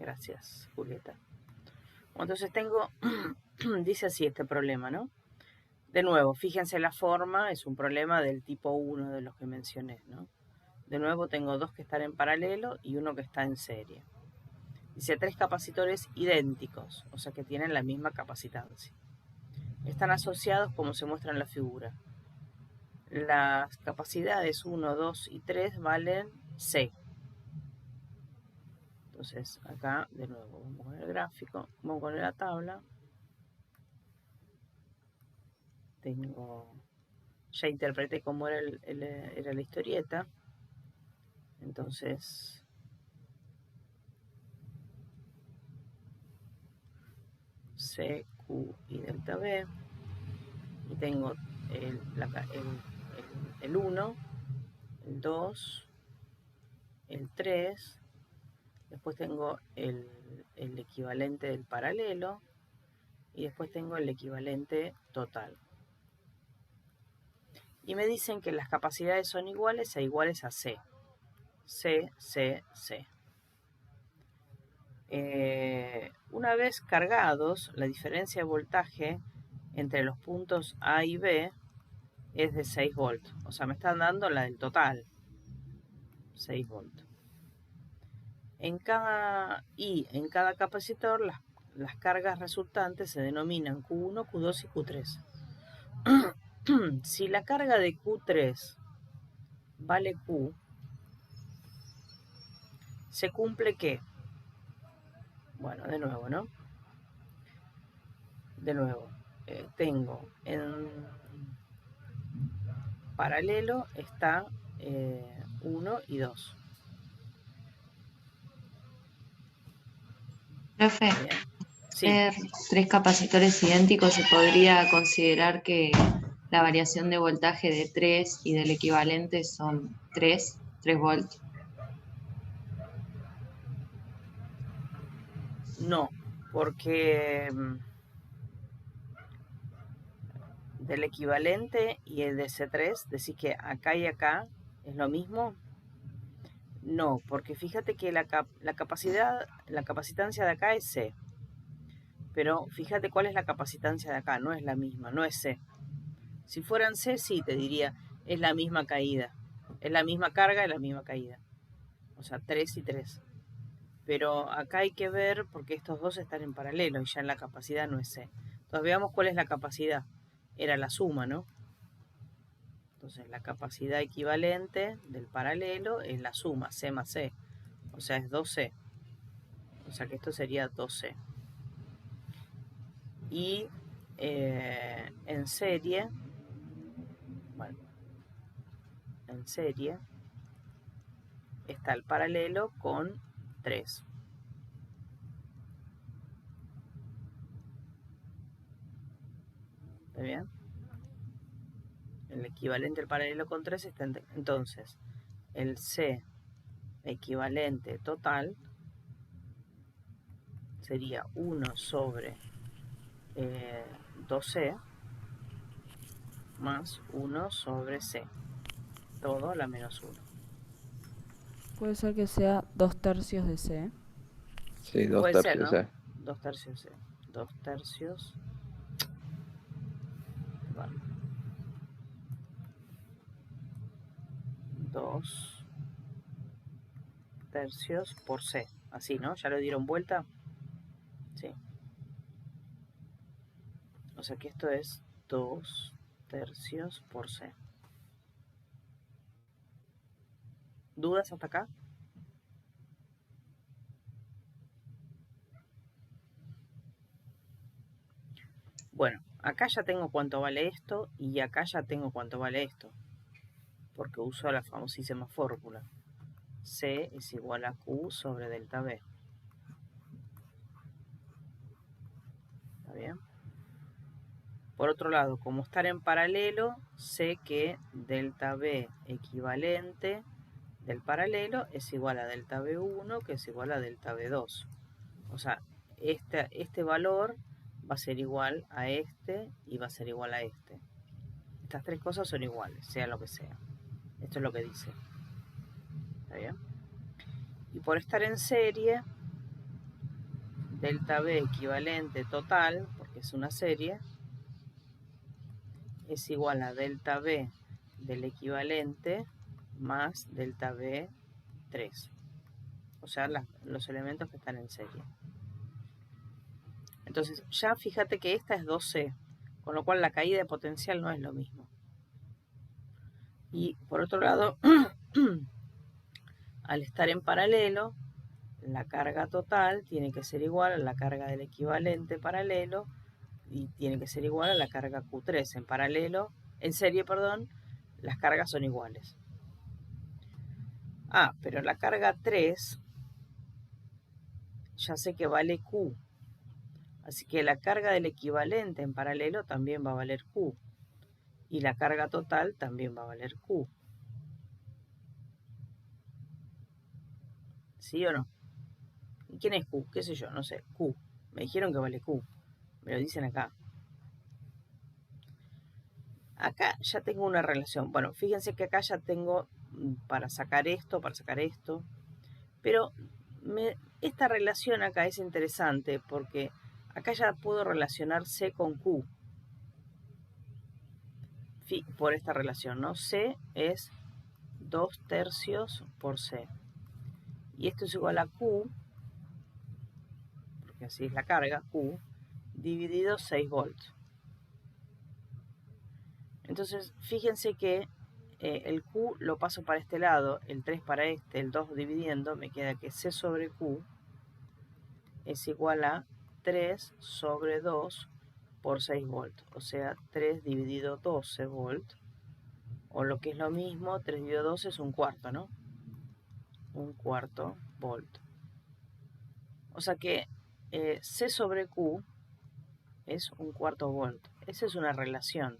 Gracias, Julieta. Entonces tengo, dice así este problema, ¿no? De nuevo, fíjense la forma, es un problema del tipo 1 de los que mencioné, ¿no? De nuevo tengo dos que están en paralelo y uno que está en serie. Dice 3 capacitores idénticos, o sea que tienen la misma capacitancia. Están asociados como se muestra en la figura. Las capacidades 1, 2 y 3 valen C. Entonces acá de nuevo vamos con el gráfico, vamos con la tabla. Ya interpreté cómo era la historieta. Entonces C, Q y delta B. Y tengo el 1, el 2, el 3. Después tengo el equivalente del paralelo. Y después tengo el equivalente total. Y me dicen que las capacidades son iguales a iguales a C. C, C, C. Una vez cargados, la diferencia de voltaje entre los puntos A y B es de 6 volts. O sea, me están dando la del total. 6 volts. En cada capacitor, las cargas resultantes se denominan Q1, Q2 y Q3. Si la carga de Q3 vale Q, ¿se cumple qué? Bueno, de nuevo, ¿no? De nuevo, tengo en paralelo está 1 y 2. Profe, Sí. 3 capacitores idénticos, ¿se podría considerar que la variación de voltaje de 3 y del equivalente son 3 volts? No, porque del equivalente y el de C3, decís que acá y acá es lo mismo. No, porque fíjate que la capacitancia de acá es C. Pero fíjate cuál es la capacitancia de acá, no es la misma, no es C. Si fueran C, sí, te diría, es la misma caída. Es la misma carga y la misma caída. O sea, 3 y 3. Pero acá hay que ver porque estos dos están en paralelo y ya la capacidad no es C. Entonces veamos cuál es la capacidad. Era la suma, ¿no? Entonces la capacidad equivalente del paralelo es la suma, C más C. O sea, es 2C. O sea que esto sería 2C. Y en serie, bueno, en serie está el paralelo con 3. ¿Está bien? El equivalente al paralelo con 3 está entonces el C equivalente total sería 1 sobre 2C más 1 sobre C, todo a la menos 1. Puede ser que sea 2/3 de C. Sí, 2 Puede ser, tercios, ¿no? 2 tercios C. 2 tercios. Bueno. 2 tercios por C. Así, ¿no? ¿Ya lo dieron vuelta? Sí. O sea que esto es 2 tercios por C. ¿Dudas hasta acá? Bueno, acá ya tengo cuánto vale esto y acá ya tengo cuánto vale esto. Porque uso la famosísima fórmula. C es igual a Q sobre delta B. ¿Está bien? Por otro lado, como están en paralelo, sé que delta B equivalente del paralelo es igual a delta B1, que es igual a delta B2. O sea, este valor va a ser igual a este y va a ser igual a este. Estas tres cosas son iguales, sea lo que sea. Esto es lo que dice. ¿Está bien? Y por estar en serie, delta B equivalente total, porque es una serie, es igual a delta B del equivalente más delta B 3. O sea, los elementos que están en serie. Entonces, ya fíjate que esta es 2C, con lo cual la caída de potencial no es lo mismo. Y por otro lado, al estar en paralelo, la carga total tiene que ser igual a la carga del equivalente paralelo y tiene que ser igual a la carga Q3. En paralelo, en serie, perdón, las cargas son iguales. Ah, pero la carga 3 ya sé que vale Q. Así que la carga del equivalente en paralelo también va a valer Q. Y la carga total también va a valer Q. ¿Sí o no? ¿Y quién es Q? ¿Qué sé yo? No sé. Q. Me dijeron que vale Q. Me lo dicen acá. Acá ya tengo una relación. Bueno, fíjense que acá ya tengo para sacar esto. Pero esta relación acá es interesante porque acá ya puedo relacionar C con Q. Por esta relación, ¿no? C es 2/3 por C. Y esto es igual a Q, porque así es la carga, Q, dividido 6 volts. Entonces, fíjense que el Q lo paso para este lado, el 3 para este, el 2 dividiendo, me queda que C sobre Q es igual a 3 sobre 2 por 6 volts. O sea, 3 dividido 12 volts. O lo que es lo mismo, 3 dividido 12 es un cuarto, ¿no? Un cuarto volt. O sea que C sobre Q es un cuarto volt. Esa es una relación.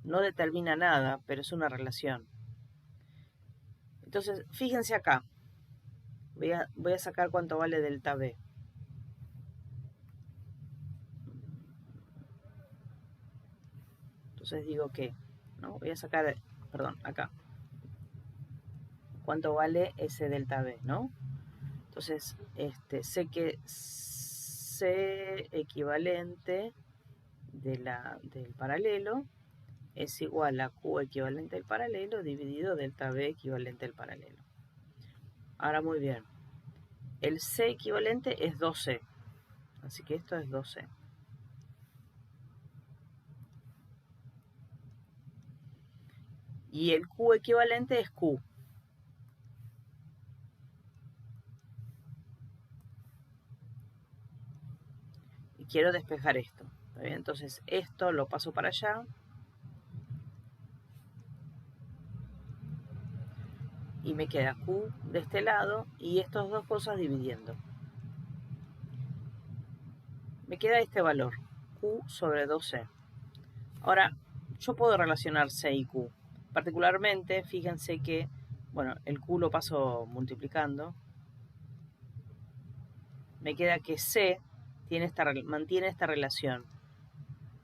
No determina nada, pero es una relación. Entonces, fíjense acá. Voy a sacar cuánto vale delta B. Entonces digo que, ¿no? Voy a sacar, perdón, acá. ¿Cuánto vale ese delta B, no? Entonces, sé que C equivalente del paralelo es igual a Q equivalente al paralelo dividido delta B equivalente al paralelo. Ahora muy bien. El C equivalente es 2C. Así que esto es 2C. Y el Q equivalente es Q. Y quiero despejar esto. ¿Está bien? Entonces esto lo paso para allá. Y me queda Q de este lado y estas dos cosas dividiendo. Me queda este valor, Q sobre 2C. Ahora, yo puedo relacionar C y Q. Particularmente, fíjense que, bueno, el Q lo paso multiplicando. Me queda que C mantiene esta relación,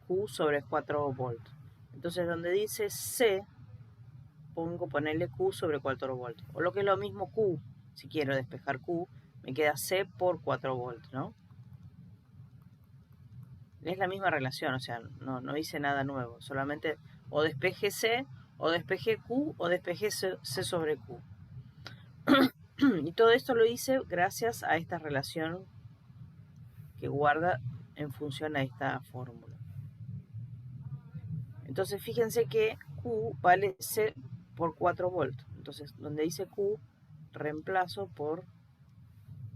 Q sobre 4 volts. Entonces, donde dice C, ponerle Q sobre 4 volts. O lo que es lo mismo Q, si quiero despejar Q, me queda C por 4 volts, ¿no? Es la misma relación, o sea, no hice nada nuevo. Solamente o despeje C, o despeje Q, o despeje C sobre Q. Y todo esto lo hice gracias a esta relación que guarda en función a esta fórmula. Entonces fíjense que Q vale C por 4 volts. Entonces donde dice Q, reemplazo por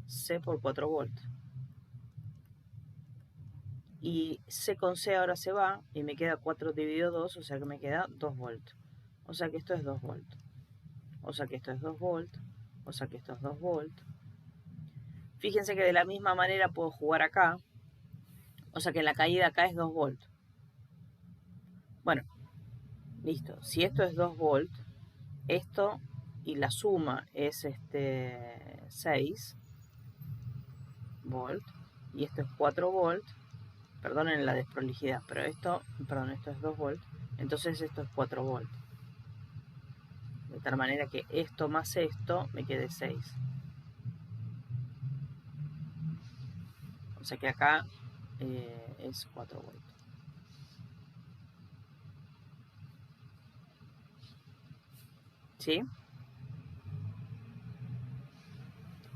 C por 4 volts. Y C con C ahora se va y me queda 4 dividido 2, o sea que me queda 2 volts. O sea que esto es 2 volts. O sea que esto es 2 volts. O sea que esto es 2 volts. Fíjense que de la misma manera puedo jugar acá. O sea que la caída acá es 2 volts. Bueno, listo. Si esto es 2 volts, esto y la suma es 6 volts. Y esto es 4 volts. Perdonen la desprolijidad, pero esto es 2 volts. Entonces esto es 4 volts. De tal manera que esto más esto me quede 6. O sea que acá es 4 volts. ¿Sí?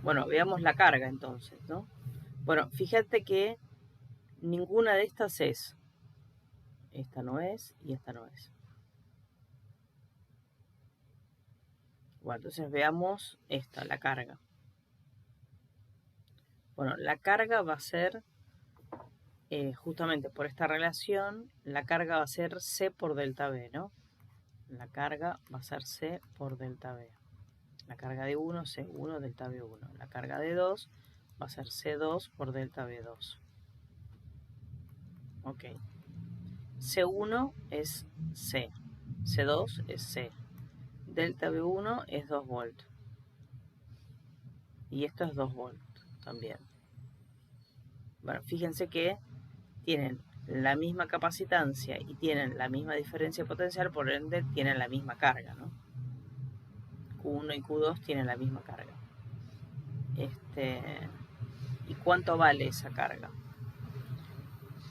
Bueno, veamos la carga entonces, ¿no? Bueno, fíjate que ninguna de estas es. Esta no es y esta no es. Bueno, entonces veamos esta, la carga. Bueno, la carga va a ser, justamente por esta relación, la carga va a ser C por delta V, ¿no? La carga va a ser C por delta V. La carga de 1, C1, delta V1. La carga de 2 va a ser C2 por delta V2. Ok. C1 es C. C2 es C. Delta V1 es 2 volts. Y esto es 2 volts también. Bueno, fíjense que tienen la misma capacitancia y tienen la misma diferencia potencial, por ende tienen la misma carga, ¿no? Q1 y Q2 tienen la misma carga. ¿Y cuánto vale esa carga?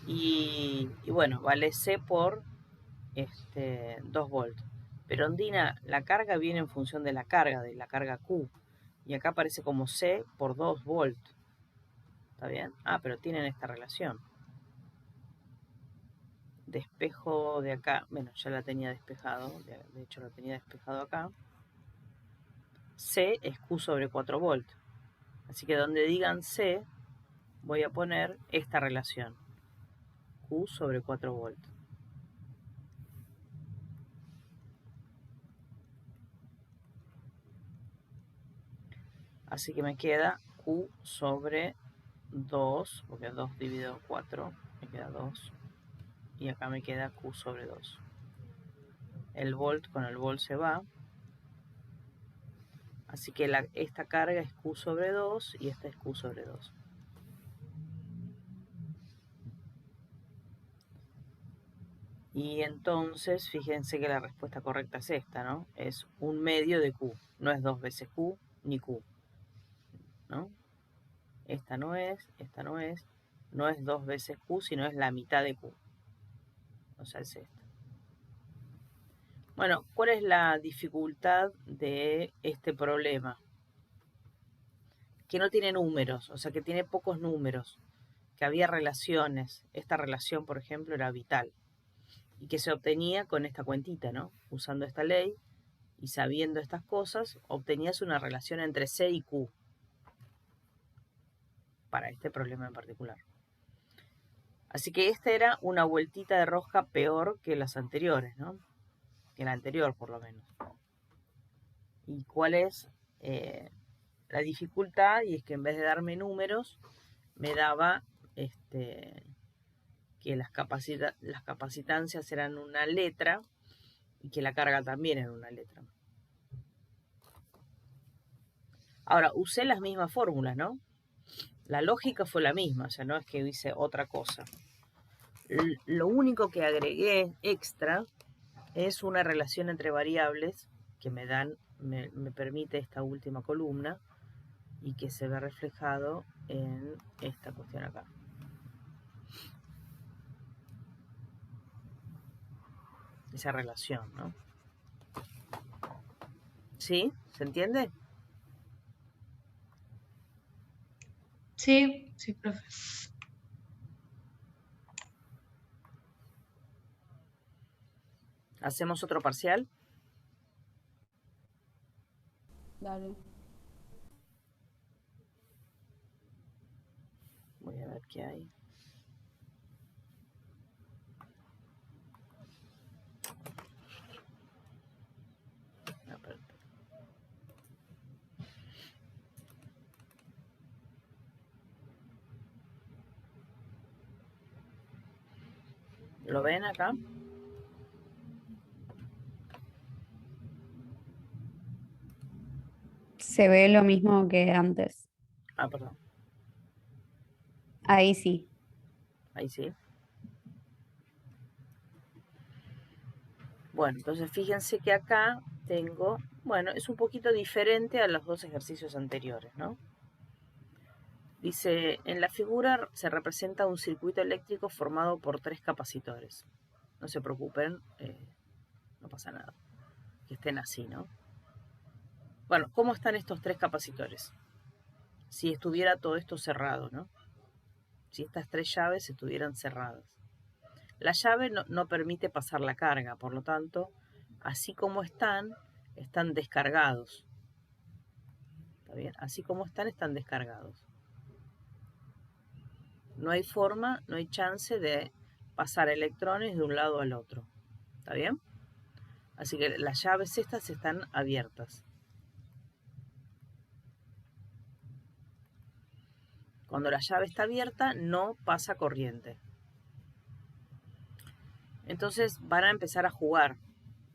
Y bueno, vale C por 2 volts. Pero Ondina, la carga viene en función de la carga Q. Y acá aparece como C por 2 volts. ¿Está bien? Ah, pero tienen esta relación. Despejo de acá, bueno, ya la tenía despejado, de hecho lo tenía despejado acá. C es Q sobre 4 volts. Así que donde digan C, voy a poner esta relación. Q sobre 4 volts. Así que me queda Q sobre 2, porque 2 dividido 4, me queda 2. Y acá me queda Q sobre 2. El volt con el volt se va. Así que esta carga es Q sobre 2 y esta es Q sobre 2. Y entonces, fíjense que la respuesta correcta es esta, ¿no? Es 1/2 de Q. No es 2 veces Q ni Q, ¿no? Esta no es, esta no es. No es 2 veces Q, sino es la mitad de Q. O sea, es esta. Bueno, ¿cuál es la dificultad de este problema? Que no tiene números, o sea, que tiene pocos números, que había relaciones. Esta relación, por ejemplo, era vital. Y que se obtenía con esta cuentita, ¿no? Usando esta ley y sabiendo estas cosas, obtenías una relación entre C y Q para este problema en particular. Así que esta era una vueltita de rosca peor que las anteriores, ¿no? Que la anterior, por lo menos. ¿Y cuál es la dificultad? Y es que en vez de darme números, me daba que las capacitancias eran una letra y que la carga también era una letra. Ahora, usé las mismas fórmulas, ¿no? La lógica fue la misma, o sea, no es que hice otra cosa. Lo único que agregué extra es una relación entre variables que me permite esta última columna y que se ve reflejado en esta cuestión acá. Esa relación, ¿no? ¿Sí? ¿Se entiende? Sí, sí, profe. ¿Hacemos otro parcial? Dale. Voy a ver qué hay. ¿Lo ven acá? Se ve lo mismo que antes. Ah, perdón. Ahí sí. Ahí sí. Bueno, entonces fíjense que acá tengo, bueno, es un poquito diferente a los dos ejercicios anteriores, ¿no? Dice, en la figura se representa un circuito eléctrico formado por 3 capacitores. No se preocupen, no pasa nada. Que estén así, ¿no? Bueno, ¿cómo están estos 3 capacitores? Si estuviera todo esto cerrado, ¿no? Si estas 3 llaves estuvieran cerradas. La llave no permite pasar la carga, por lo tanto, así como están descargados. ¿Está bien? Así como están descargados. No hay forma, no hay chance de pasar electrones de un lado al otro. ¿Está bien? Así que las llaves estas están abiertas. Cuando la llave está abierta, no pasa corriente. Entonces van a empezar a jugar.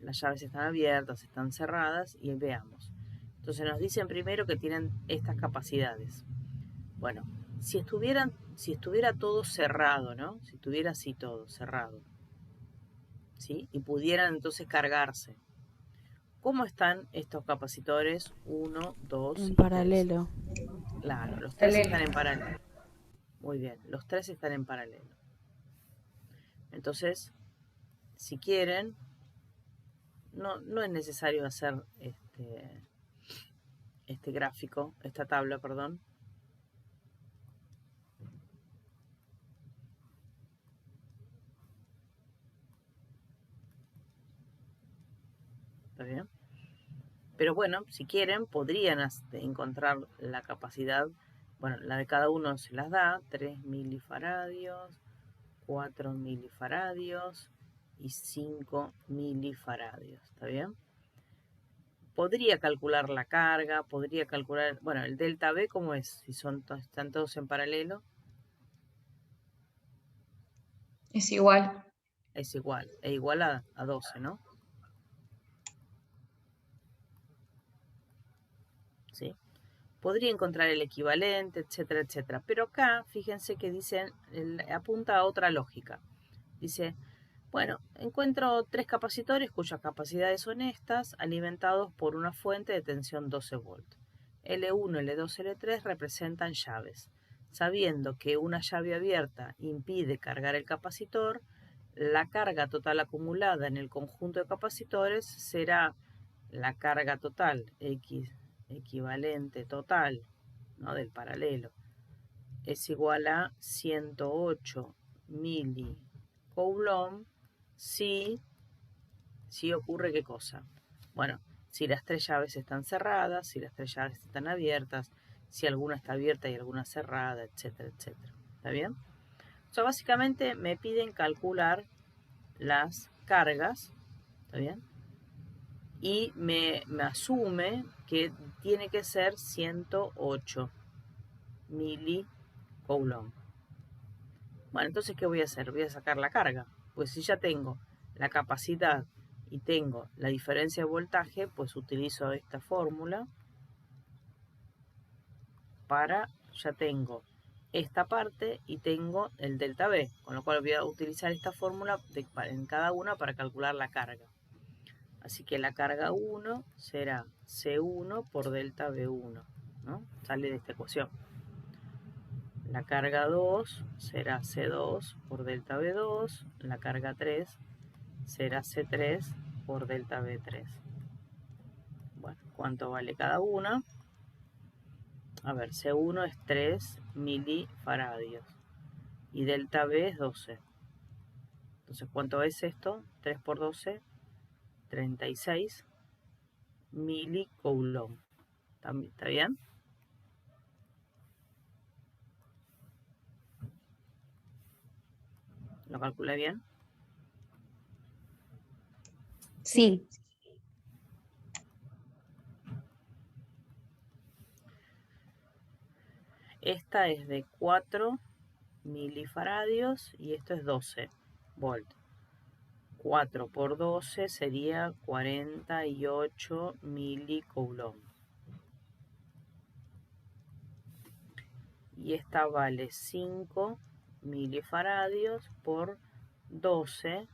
Las llaves están abiertas, están cerradas y veamos. Entonces nos dicen primero que tienen estas capacidades. Bueno, si estuviera todo cerrado, ¿no? Si estuviera así todo cerrado, ¿sí? Y pudieran entonces cargarse. ¿Cómo están estos capacitores? 1, 2 En y 3. paralelo. Claro, los 3 están en paralelo. Muy bien, los 3 están en paralelo. Entonces, si quieren, no es necesario hacer este gráfico, esta tabla, perdón. ¿Está bien? Pero bueno, si quieren, podrían encontrar la capacidad. Bueno, la de cada uno se las da, 3 milifaradios, 4 milifaradios y 5 milifaradios, ¿está bien? Podría calcular la carga, podría calcular, bueno, el delta B, ¿cómo es? Si están todos en paralelo, Es igual. es igual a 12, ¿no? ¿Sí? Podría encontrar el equivalente, etcétera, etcétera. Pero acá, fíjense que dicen, apunta a otra lógica. Dice, bueno, encuentro 3 capacitores cuyas capacidades son estas, alimentados por una fuente de tensión 12 volts. L1, L2, L3 representan llaves. Sabiendo que una llave abierta impide cargar el capacitor, la carga total acumulada en el conjunto de capacitores será la carga total X equivalente total, ¿no?, del paralelo, es igual a 108 milicoulomb si ocurre qué cosa. Bueno, si las 3 llaves están cerradas, si las 3 llaves están abiertas, si alguna está abierta y alguna cerrada, etcétera, etcétera. ¿Está bien? O sea, básicamente me piden calcular las cargas, ¿está bien? Y me asume que tiene que ser 108 milicoulomb. Bueno, entonces, ¿qué voy a hacer? Voy a sacar la carga. Pues si ya tengo la capacidad y tengo la diferencia de voltaje, pues utilizo esta fórmula para, ya tengo esta parte y tengo el delta B, con lo cual voy a utilizar esta fórmula en cada una para calcular la carga. Así que la carga 1 será C1 por delta B1, ¿no? Sale de esta ecuación. La carga 2 será C2 por delta B2. La carga 3 será C3 por delta B3. Bueno, ¿cuánto vale cada una? A ver, C1 es 3 milifaradios y delta B es 12. Entonces, ¿cuánto es esto? 3 por 12, 36 milicoulomb. ¿Está bien? ¿Lo calculé bien? Sí, Esta es de 4 milifaradios y esto es 12 volt. 4 por 12 sería 48 milicoulomb. Y esta vale 5 milifaradios por 12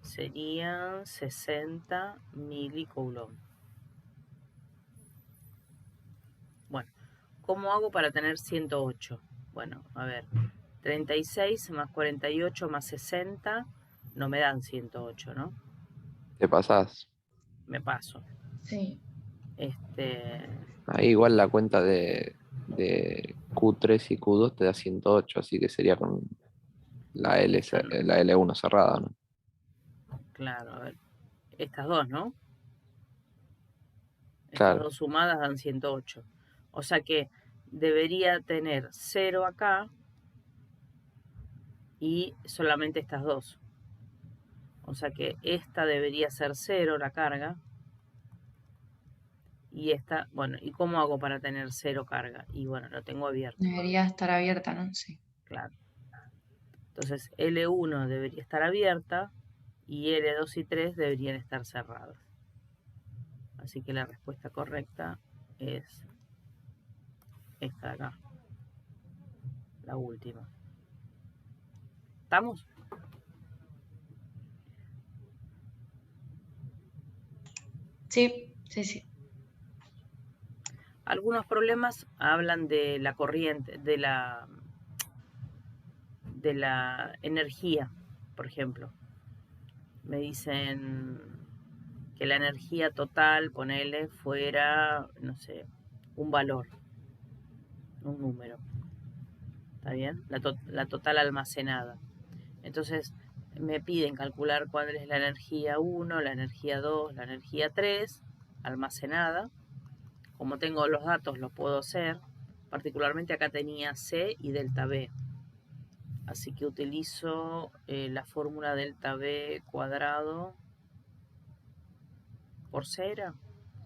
serían 60 milicoulomb. Bueno, ¿cómo hago para tener 108? Bueno, a ver. 36 más 48 más 60 no me dan 108, ¿no? Te pasás. Me paso. Sí. Ahí igual la cuenta de Q3 y Q2 te da 108, así que sería con la la L1 cerrada, ¿no? Claro, a ver. Estas dos, ¿no? Estas Claro. dos sumadas dan 108. O sea que debería tener 0 acá y solamente estas dos. O sea que esta debería ser 0 la carga. Y esta, bueno, ¿y cómo hago para tener 0 carga? Y bueno, lo tengo abierto. Debería estar abierta, ¿no? Sí. Claro. Entonces L1 debería estar abierta y L2 y 3 deberían estar cerradas. Así que la respuesta correcta es esta de acá. La última. ¿Estamos? Sí, sí, sí. Algunos problemas hablan de la corriente, de la energía, por ejemplo. Me dicen que la energía total, ponele, fuera, no sé, un valor, un número. ¿Está bien? La total almacenada. Entonces me piden calcular cuál es la energía 1, la energía 2, la energía 3 almacenada. Como tengo los datos, lo puedo hacer. Particularmente acá tenía C y delta B. Así que utilizo la fórmula delta B cuadrado por C era.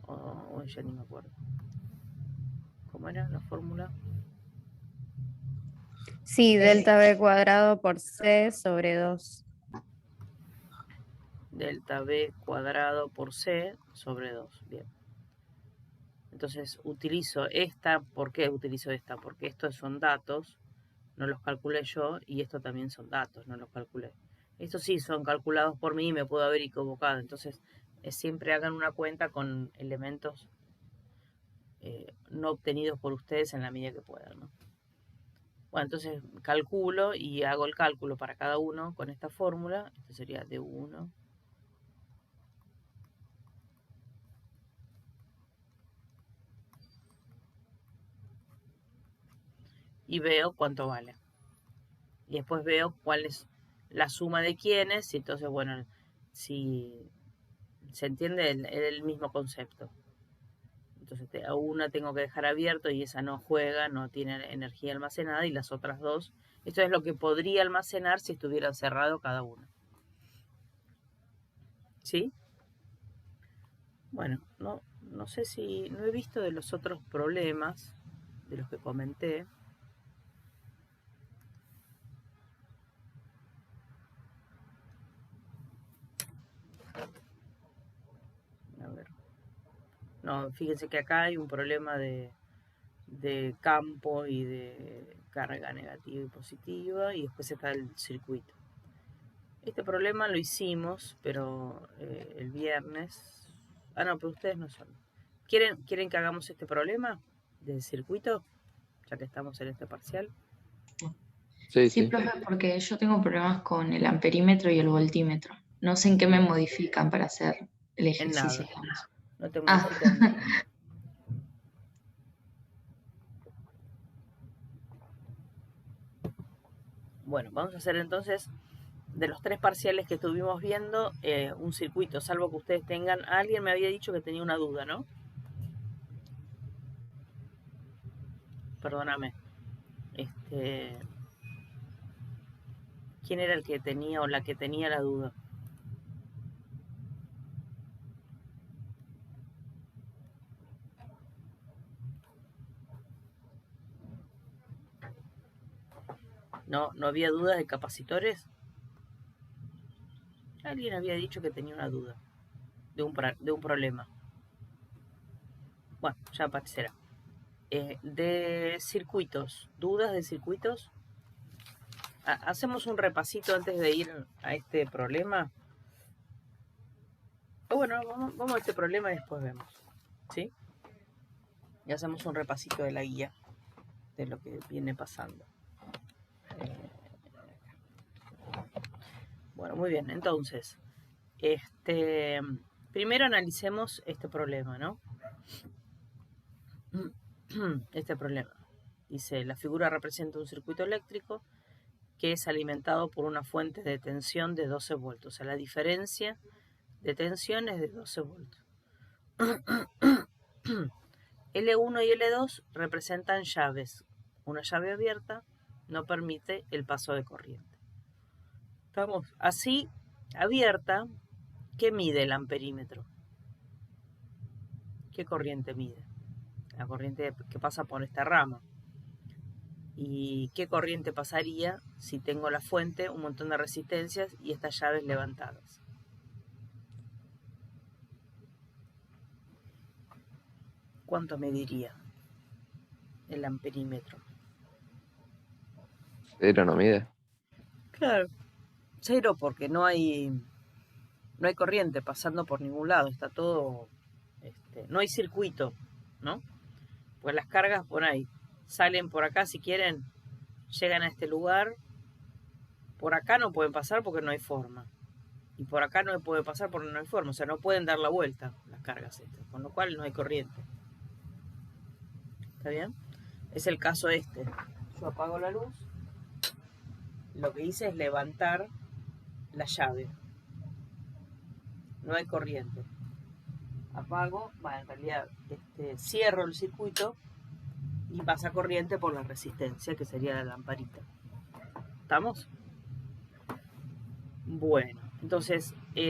O ya ni me acuerdo. ¿Cómo era la fórmula? Sí, delta B cuadrado por C sobre 2. Delta B cuadrado por C sobre 2. Bien. Entonces utilizo esta. ¿Por qué utilizo esta? Porque estos son datos, no los calculé yo, y esto también son datos, no los calculé. Estos sí son calculados por mí y me puedo haber equivocado. Entonces siempre hagan una cuenta con elementos no obtenidos por ustedes en la medida que puedan, ¿no? Bueno, entonces calculo y hago el cálculo para cada uno con esta fórmula. Esto sería D1. Y veo cuánto vale. Y después veo cuál es la suma de quiénes. Y entonces, bueno, si se entiende el mismo concepto. Entonces a una tengo que dejar abierto y esa no juega, no tiene energía almacenada, y las otras dos, esto es lo que podría almacenar si estuviera cerrado cada uno. ¿Sí? Bueno, no sé si, no he visto de los otros problemas, de los que comenté. A ver. No, fíjense que acá hay un problema de campo y de carga negativa y positiva, y después está el circuito. Este problema lo hicimos, pero el viernes. Ah, no, pero ustedes no son. ¿Quieren que hagamos este problema del circuito? Ya que estamos en este parcial. Sí, Sí, sí. profe, porque yo tengo problemas con el amperímetro y el voltímetro. No sé en qué me modifican para hacer el En ejercicio, nada. digamos. No te Ah, modifican nada. Bueno, vamos a hacer entonces, de los 3 parciales que estuvimos viendo, un circuito, salvo que ustedes tengan. Alguien me había dicho que tenía una duda, ¿no? Perdóname. ¿Quién era el que tenía o la que tenía la duda? ¿No había dudas de capacitores? Alguien había dicho que tenía una duda de un problema. Bueno, ya aparecerá. De circuitos, ¿dudas de circuitos? Hacemos un repasito antes de ir a este problema. Bueno, vamos a este problema y después vemos. ¿Sí? Y hacemos un repasito de la guía de lo que viene pasando. Bueno, muy bien. Entonces, primero analicemos este problema, ¿no? Este problema. Dice, la figura representa un circuito eléctrico que es alimentado por una fuente de tensión de 12 voltios. O sea, la diferencia de tensión es de 12 voltios. L1 y L2 representan llaves. Una llave abierta no permite el paso de corriente. Estamos así, abierta, ¿qué mide el amperímetro? ¿Qué corriente mide? La corriente que pasa por esta rama. ¿Y qué corriente pasaría si tengo la fuente, un montón de resistencias y estas llaves levantadas? ¿Cuánto mediría el amperímetro? ¿Cero no mide? Claro, 0 porque no hay corriente pasando por ningún lado, está todo, no hay circuito, ¿no? Pues las cargas por ahí salen por acá si quieren, llegan a este lugar, por acá no pueden pasar porque no hay forma, y por acá no puede pasar porque no hay forma, o sea, no pueden dar la vuelta las cargas estas, con lo cual no hay corriente. ¿Está bien? Es el caso este. Yo apago la luz, lo que hice es levantar la llave. No hay corriente. Apago, en realidad cierro el circuito y pasa corriente por la resistencia, que sería la lamparita. ¿Estamos? Bueno, entonces, y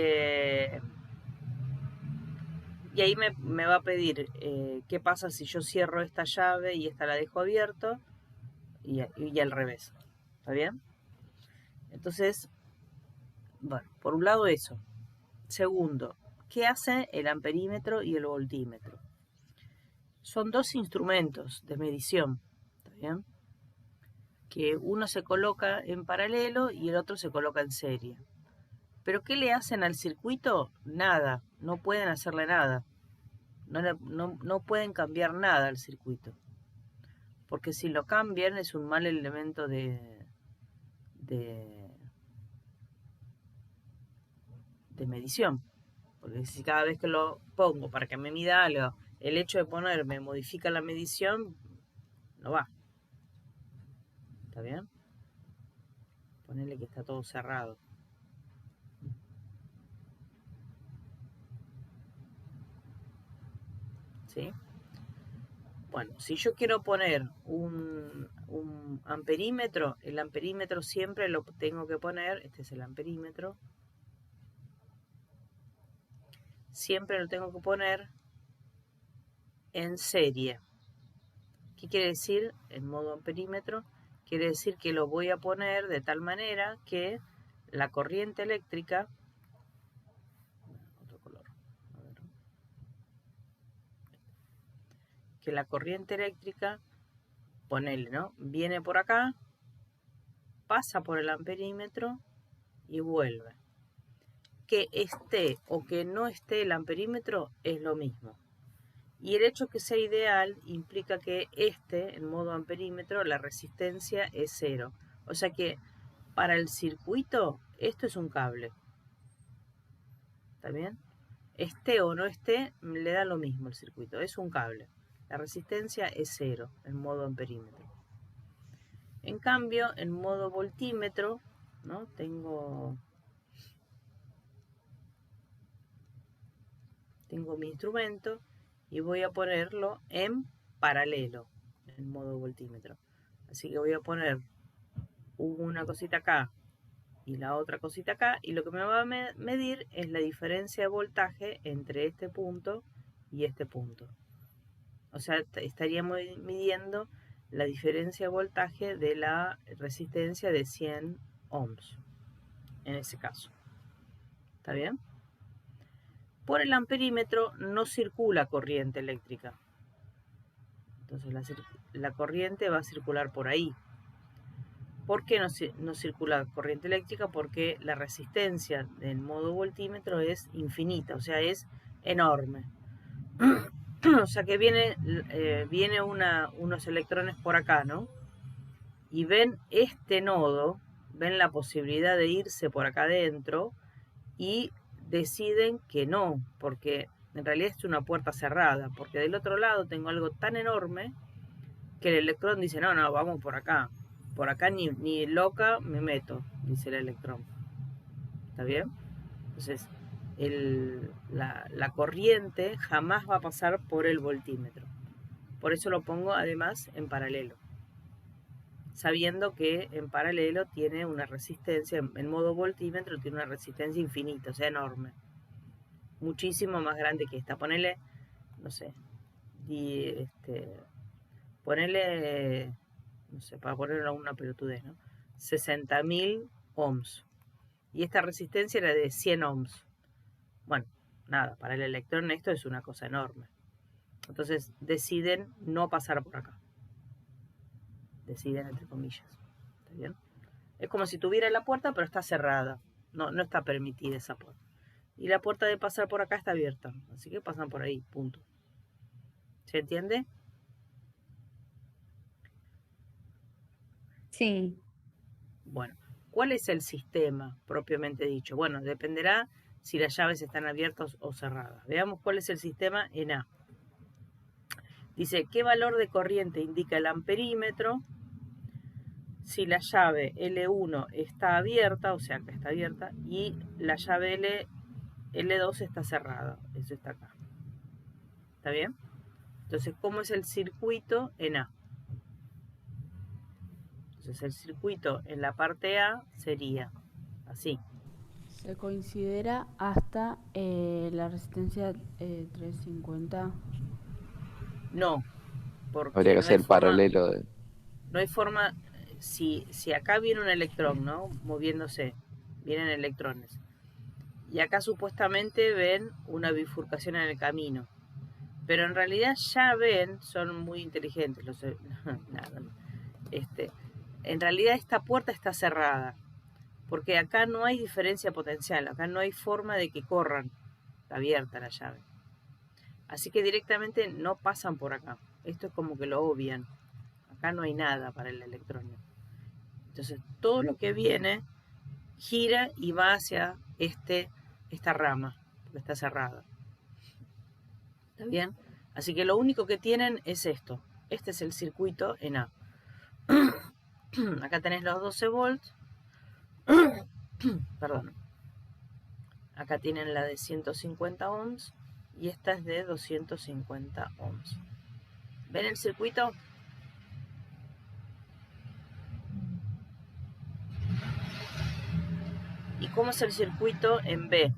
ahí me va a pedir qué pasa si yo cierro esta llave y esta la dejo abierta y al revés. ¿Está bien? Entonces, bueno, por un lado eso. Segundo, ¿qué hace el amperímetro y el voltímetro? Son dos instrumentos de medición, ¿está bien? Que uno se coloca en paralelo y el otro se coloca en serie. ¿Pero qué le hacen al circuito? Nada, no pueden hacerle nada. No pueden cambiar nada al circuito. Porque si lo cambian es un mal elemento de medición. Porque si cada vez que lo pongo para que me mida algo, el hecho de ponerme modifica la medición, no va. ¿Está bien? Ponele que está todo cerrado. ¿Sí? Bueno, si yo quiero poner un amperímetro, el amperímetro siempre lo tengo que poner, este es el amperímetro, siempre lo tengo que poner en serie. ¿Qué quiere decir en modo amperímetro? Quiere decir que lo voy a poner de tal manera que la corriente eléctrica, otro color, a ver, que la corriente eléctrica, ponele, ¿no? Viene por acá, pasa por el amperímetro y vuelve. Que esté o que no esté el amperímetro es lo mismo. Y el hecho que sea ideal implica que en modo amperímetro, la resistencia es 0. O sea que para el circuito, esto es un cable. ¿Está bien? Esté o no esté, le da lo mismo el circuito. Es un cable. La resistencia es 0 en modo amperímetro. En cambio, en modo voltímetro, ¿no? Tengo mi instrumento y voy a ponerlo en paralelo, en modo voltímetro. Así que voy a poner una cosita acá y la otra cosita acá, y lo que me va a medir es la diferencia de voltaje entre este punto y este punto. O sea, estaríamos midiendo la diferencia de voltaje de la resistencia de 100 ohms, en ese caso. ¿Está bien? Por el amperímetro no circula corriente eléctrica. Entonces la corriente va a circular por ahí. ¿Por qué no circula corriente eléctrica? Porque la resistencia del modo voltímetro es infinita, o sea, es enorme. O sea que viene unos electrones por acá, ¿no? Y ven este nodo ven la posibilidad de irse por acá adentro y deciden que no, porque en realidad es una puerta cerrada, porque del otro lado tengo algo tan enorme que el electrón dice, no, vamos por acá ni loca me meto, dice el electrón. ¿Está bien? Entonces, la corriente jamás va a pasar por el voltímetro. Por eso lo pongo además en paralelo, sabiendo que en paralelo tiene una resistencia, en modo voltímetro tiene una resistencia infinita, o sea, enorme. Muchísimo más grande que esta. Ponele, no sé, ponele, no sé, para ponerle una pelotudez, ¿no? 60.000 ohms. Y esta resistencia era de 100 ohms. Bueno, nada, para el electrón esto es una cosa enorme. Entonces deciden no pasar por acá. Deciden entre comillas. ¿Está bien? Es como si tuviera la puerta, pero está cerrada. No está permitida esa puerta. Y la puerta de pasar por acá está abierta. Así que pasan por ahí, punto. ¿Se entiende? Sí. Bueno, ¿cuál es el sistema propiamente dicho? Bueno, dependerá si las llaves están abiertas o cerradas. Veamos cuál es el sistema en A. Dice, ¿qué valor de corriente indica el amperímetro si la llave L1 está abierta, o sea, acá está abierta, y la llave L2 está cerrada? Eso está acá. ¿Está bien? Entonces, ¿cómo es el circuito en A? Entonces, el circuito en la parte A sería así. Se considera hasta la resistencia 350. No, porque Habría que no hay hacer forma, paralelo. no hay forma, si acá viene un electrón, ¿no? Moviéndose, vienen electrones. Y acá supuestamente ven una bifurcación en el camino. Pero en realidad ya ven, son muy inteligentes los nada, en realidad esta puerta está cerrada, porque acá no hay diferencia potencial, acá no hay forma de que corran, está abierta la llave. Así que directamente no pasan por acá. Esto es como que lo obvian. Acá no hay nada para el electrón. Entonces todo lo que viene gira y va hacia esta rama, porque está cerrada. ¿Está bien? Así que lo único que tienen es esto. Este es el circuito en A. Acá tenés los 12 volts. Perdón. Acá tienen la de 150 ohms y esta es de 250 ohms. ¿Ven el circuito? ¿Y cómo es el circuito en B?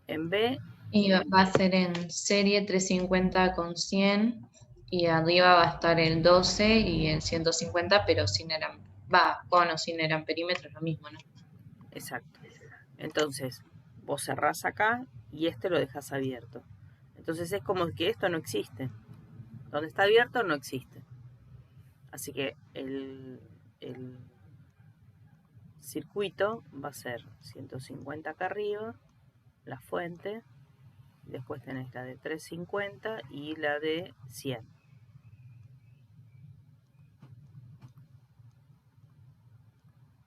En B, Y va a ser en serie 350 con 100 y arriba va a estar el 12 y el 150, pero sin sin el amperímetro es lo mismo, ¿no? exacto. Entonces, vos cerrás acá y lo dejas abierto. Entonces es como que esto no existe. Donde está abierto no existe. Así que el circuito va a ser 150 acá arriba, la fuente, después tenés la de 350 y la de 100.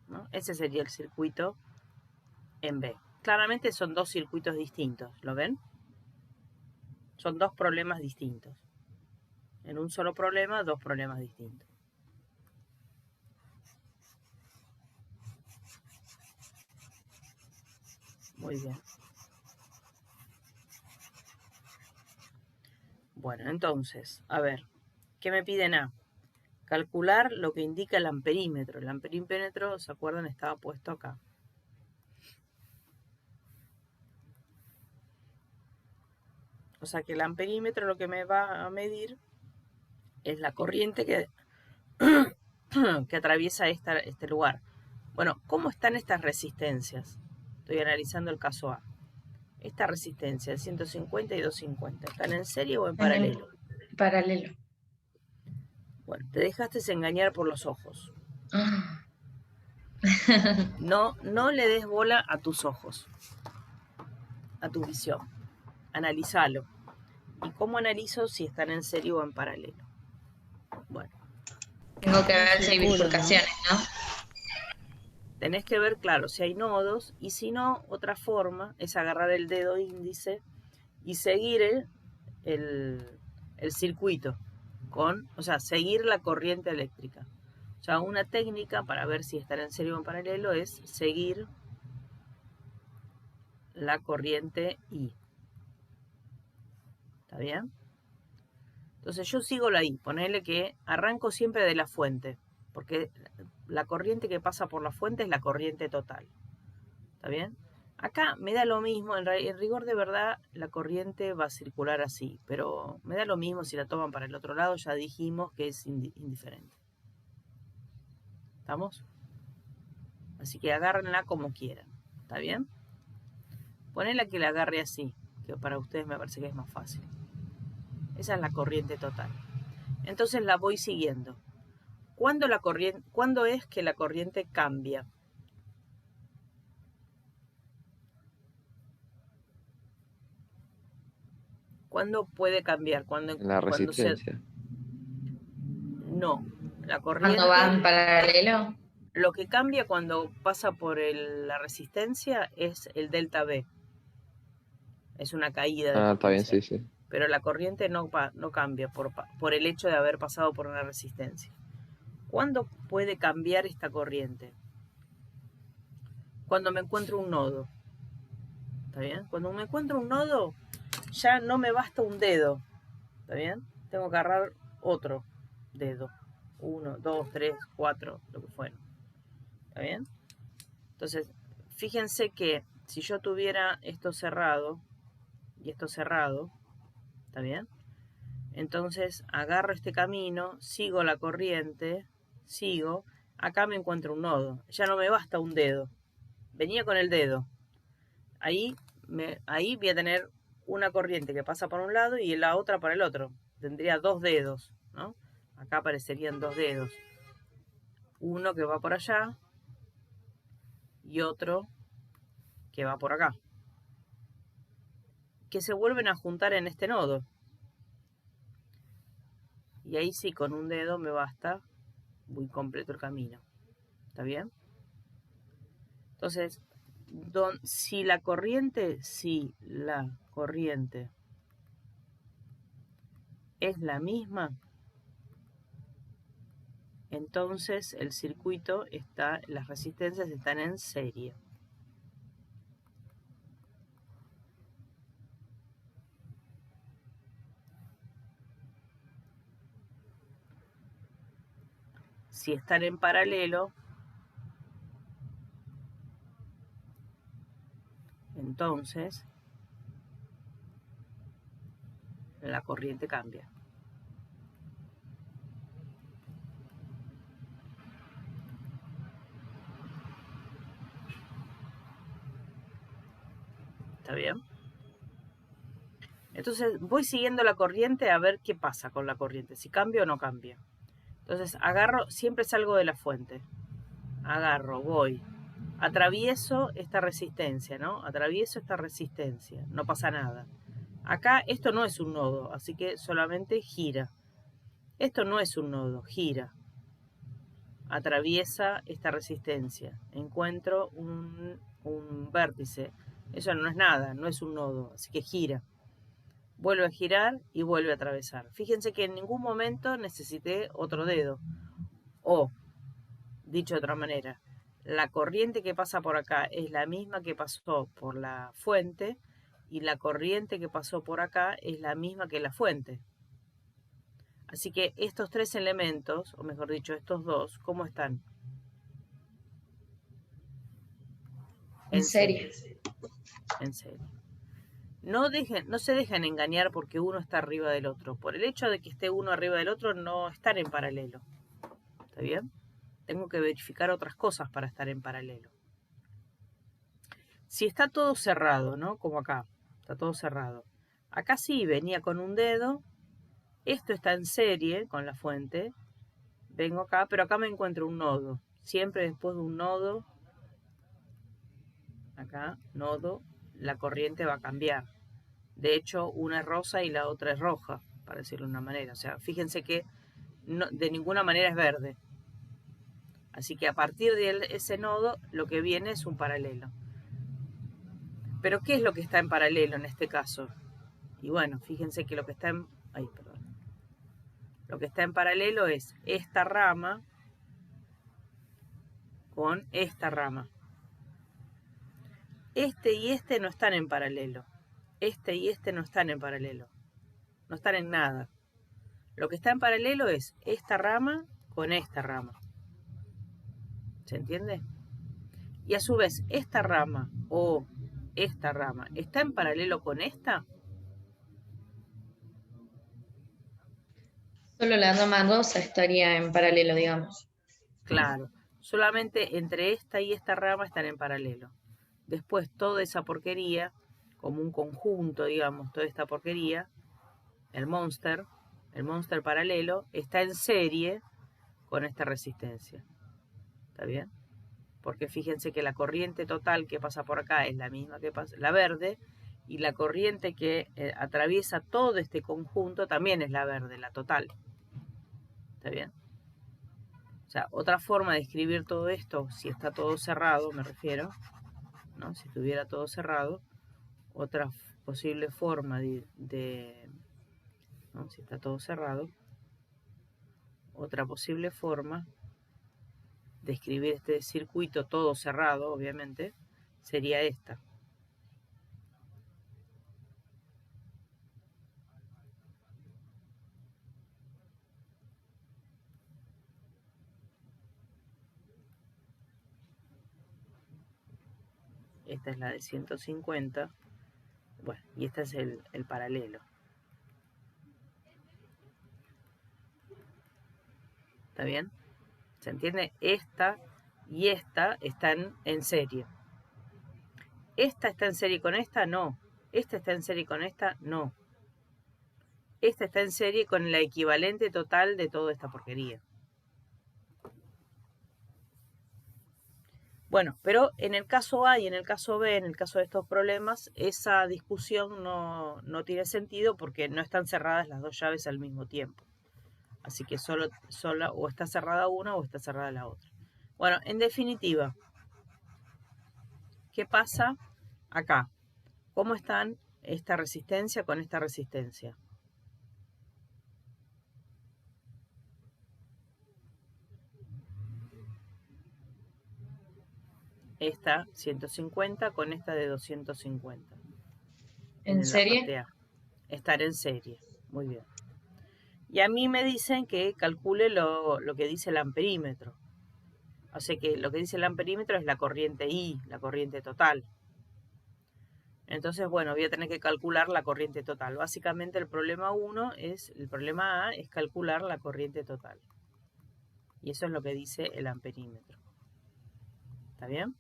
¿No? Ese sería el circuito en B. Claramente son dos circuitos distintos, ¿lo ven? Son dos problemas distintos. En un solo problema, dos problemas distintos. Muy bien. Bueno, entonces, a ver, ¿qué me piden A? Calcular lo que indica el amperímetro. El amperímetro, ¿se acuerdan? Estaba puesto acá. O sea que el amperímetro lo que me va a medir es la corriente que, que atraviesa este lugar. Bueno, ¿cómo están estas resistencias? Estoy analizando el caso A. Esta resistencia de 150 y 250, ¿están en serie o en paralelo? Paralelo. Bueno, te dejaste engañar por los ojos. No le des bola a tus ojos. a tu visión. Analízalo. ¿Y cómo analizo si están en serie o en paralelo? Bueno, Tengo que ver si hay Circulo, ¿no? bifurcaciones, ¿no? tenés que ver, claro, si hay nodos, y si no, otra forma es agarrar el dedo índice y seguir el circuito, o sea, seguir la corriente eléctrica. O sea, una técnica para ver si están en serie o en paralelo es seguir la corriente I. ¿Está bien? Entonces yo sigo la I, ponele que arranco siempre de la fuente, porque la corriente que pasa por la fuente es la corriente total. ¿Está bien? Acá me da lo mismo, en rigor de verdad la corriente va a circular así, pero me da lo mismo si la toman para el otro lado, ya dijimos que es indiferente. ¿Estamos? Así que agárrenla como quieran. ¿Está bien? Ponela que la agarre así, que para ustedes me parece que es más fácil. Esa es la corriente total. Entonces la voy siguiendo. ¿Cuándo es que la corriente cambia? ¿Cuándo puede cambiar? La resistencia. No, la corriente... Cuando va en paralelo. Lo que cambia cuando pasa por la resistencia es el delta V. Es una caída de Está bien, potencial. sí. Pero la corriente no cambia por el hecho de haber pasado por una resistencia. ¿Cuándo puede cambiar esta corriente? Cuando me encuentro un nodo. ¿Está bien? Cuando me encuentro un nodo, ya no me basta un dedo. ¿Está bien? Tengo que agarrar otro dedo. 1, 2, 3, 4, lo que fuera. ¿Está bien? Entonces, fíjense que si yo tuviera esto cerrado y esto cerrado, ¿está bien? Entonces agarro este camino, sigo la corriente, sigo, acá me encuentro un nodo, ya no me basta un dedo, venía con el dedo, ahí voy a tener una corriente que pasa por un lado y la otra por el otro, tendría dos dedos, ¿no? Acá aparecerían dos dedos, uno que va por allá y otro que va por acá, que se vuelven a juntar en este nodo. Y ahí sí, con un dedo me basta, muy completo el camino. ¿Está bien? Entonces, si la corriente es la misma, entonces el circuito las resistencias están en serie. Si están en paralelo, entonces la corriente cambia. ¿Está bien? Entonces voy siguiendo la corriente a ver qué pasa con la corriente, si cambia o no cambia. Entonces agarro, siempre salgo de la fuente. Agarro, voy, atravieso esta resistencia, ¿no? Atravieso esta resistencia, no pasa nada. Acá esto no es un nodo, así que solamente gira. Esto no es un nodo, gira. Atraviesa esta resistencia. Encuentro un vértice. Eso no es nada, no es un nodo, así que gira. Vuelve a girar y vuelve a atravesar. Fíjense que en ningún momento necesité otro dedo. O, dicho de otra manera, la corriente que pasa por acá es la misma que pasó por la fuente y la corriente que pasó por acá es la misma que la fuente. Así que estos tres elementos, o mejor dicho, estos dos, ¿cómo están? En serie. En serie. No se dejen engañar porque uno está arriba del otro. Por el hecho de que esté uno arriba del otro, no están en paralelo. ¿Está bien? Tengo que verificar otras cosas para estar en paralelo. Si está todo cerrado, ¿no? Como acá, está todo cerrado. Acá sí, venía con un dedo. Esto está en serie con la fuente. Vengo acá, pero acá me encuentro un nodo. Siempre después de un nodo. Acá, nodo, la corriente va a cambiar. De hecho, una es rosa y la otra es roja, para decirlo de una manera. O sea, fíjense que de ninguna manera es verde. Así que a partir de ese nodo, lo que viene es un paralelo. Pero ¿qué es lo que está en paralelo en este caso? Y bueno, fíjense que lo que está en... Lo que está en paralelo es esta rama con esta rama. Este y este no están en paralelo. Este y este no están en paralelo. No están en nada. Lo que está en paralelo es esta rama con esta rama. ¿Se entiende? Y a su vez, esta rama o esta rama, ¿está en paralelo con esta? Solo la rama rosa estaría en paralelo, digamos. Claro, solamente entre esta y esta rama están en paralelo. Después toda esa porquería, como un conjunto, digamos, toda esta porquería, el monster paralelo, está en serie con esta resistencia. ¿Está bien? Porque fíjense que la corriente total que pasa por acá es la misma que pasa, la verde, y la corriente que atraviesa todo este conjunto también es la verde, la total. ¿Está bien? O sea, otra forma de escribir todo esto, si está todo cerrado, me refiero, ¿no? Si estuviera todo cerrado, otra posible forma ¿no? Si está todo cerrado, otra posible forma de escribir este circuito todo cerrado, obviamente, sería esta. Esta es la de 150. Bueno, y este es el paralelo. ¿Está bien? ¿Se entiende? Esta y esta están en serie. ¿Esta está en serie con esta? No. ¿Esta está en serie con esta? No. Esta está en serie con la equivalente total de toda esta porquería. Bueno, pero en el caso A y en el caso B, en el caso de estos problemas, esa discusión no tiene sentido porque no están cerradas las dos llaves al mismo tiempo. Así que solo o está cerrada una o está cerrada la otra. Bueno, en definitiva, ¿qué pasa acá? ¿Cómo están esta resistencia con esta resistencia? Esta 150 con esta de 250. ¿En serie? A. Estar en serie. Muy bien. Y a mí me dicen que calcule lo que dice el amperímetro. O sea que lo que dice el amperímetro es la corriente I, la corriente total. Entonces, bueno, voy a tener que calcular la corriente total. Básicamente el problema A es calcular la corriente total. Y eso es lo que dice el amperímetro. ¿Está bien?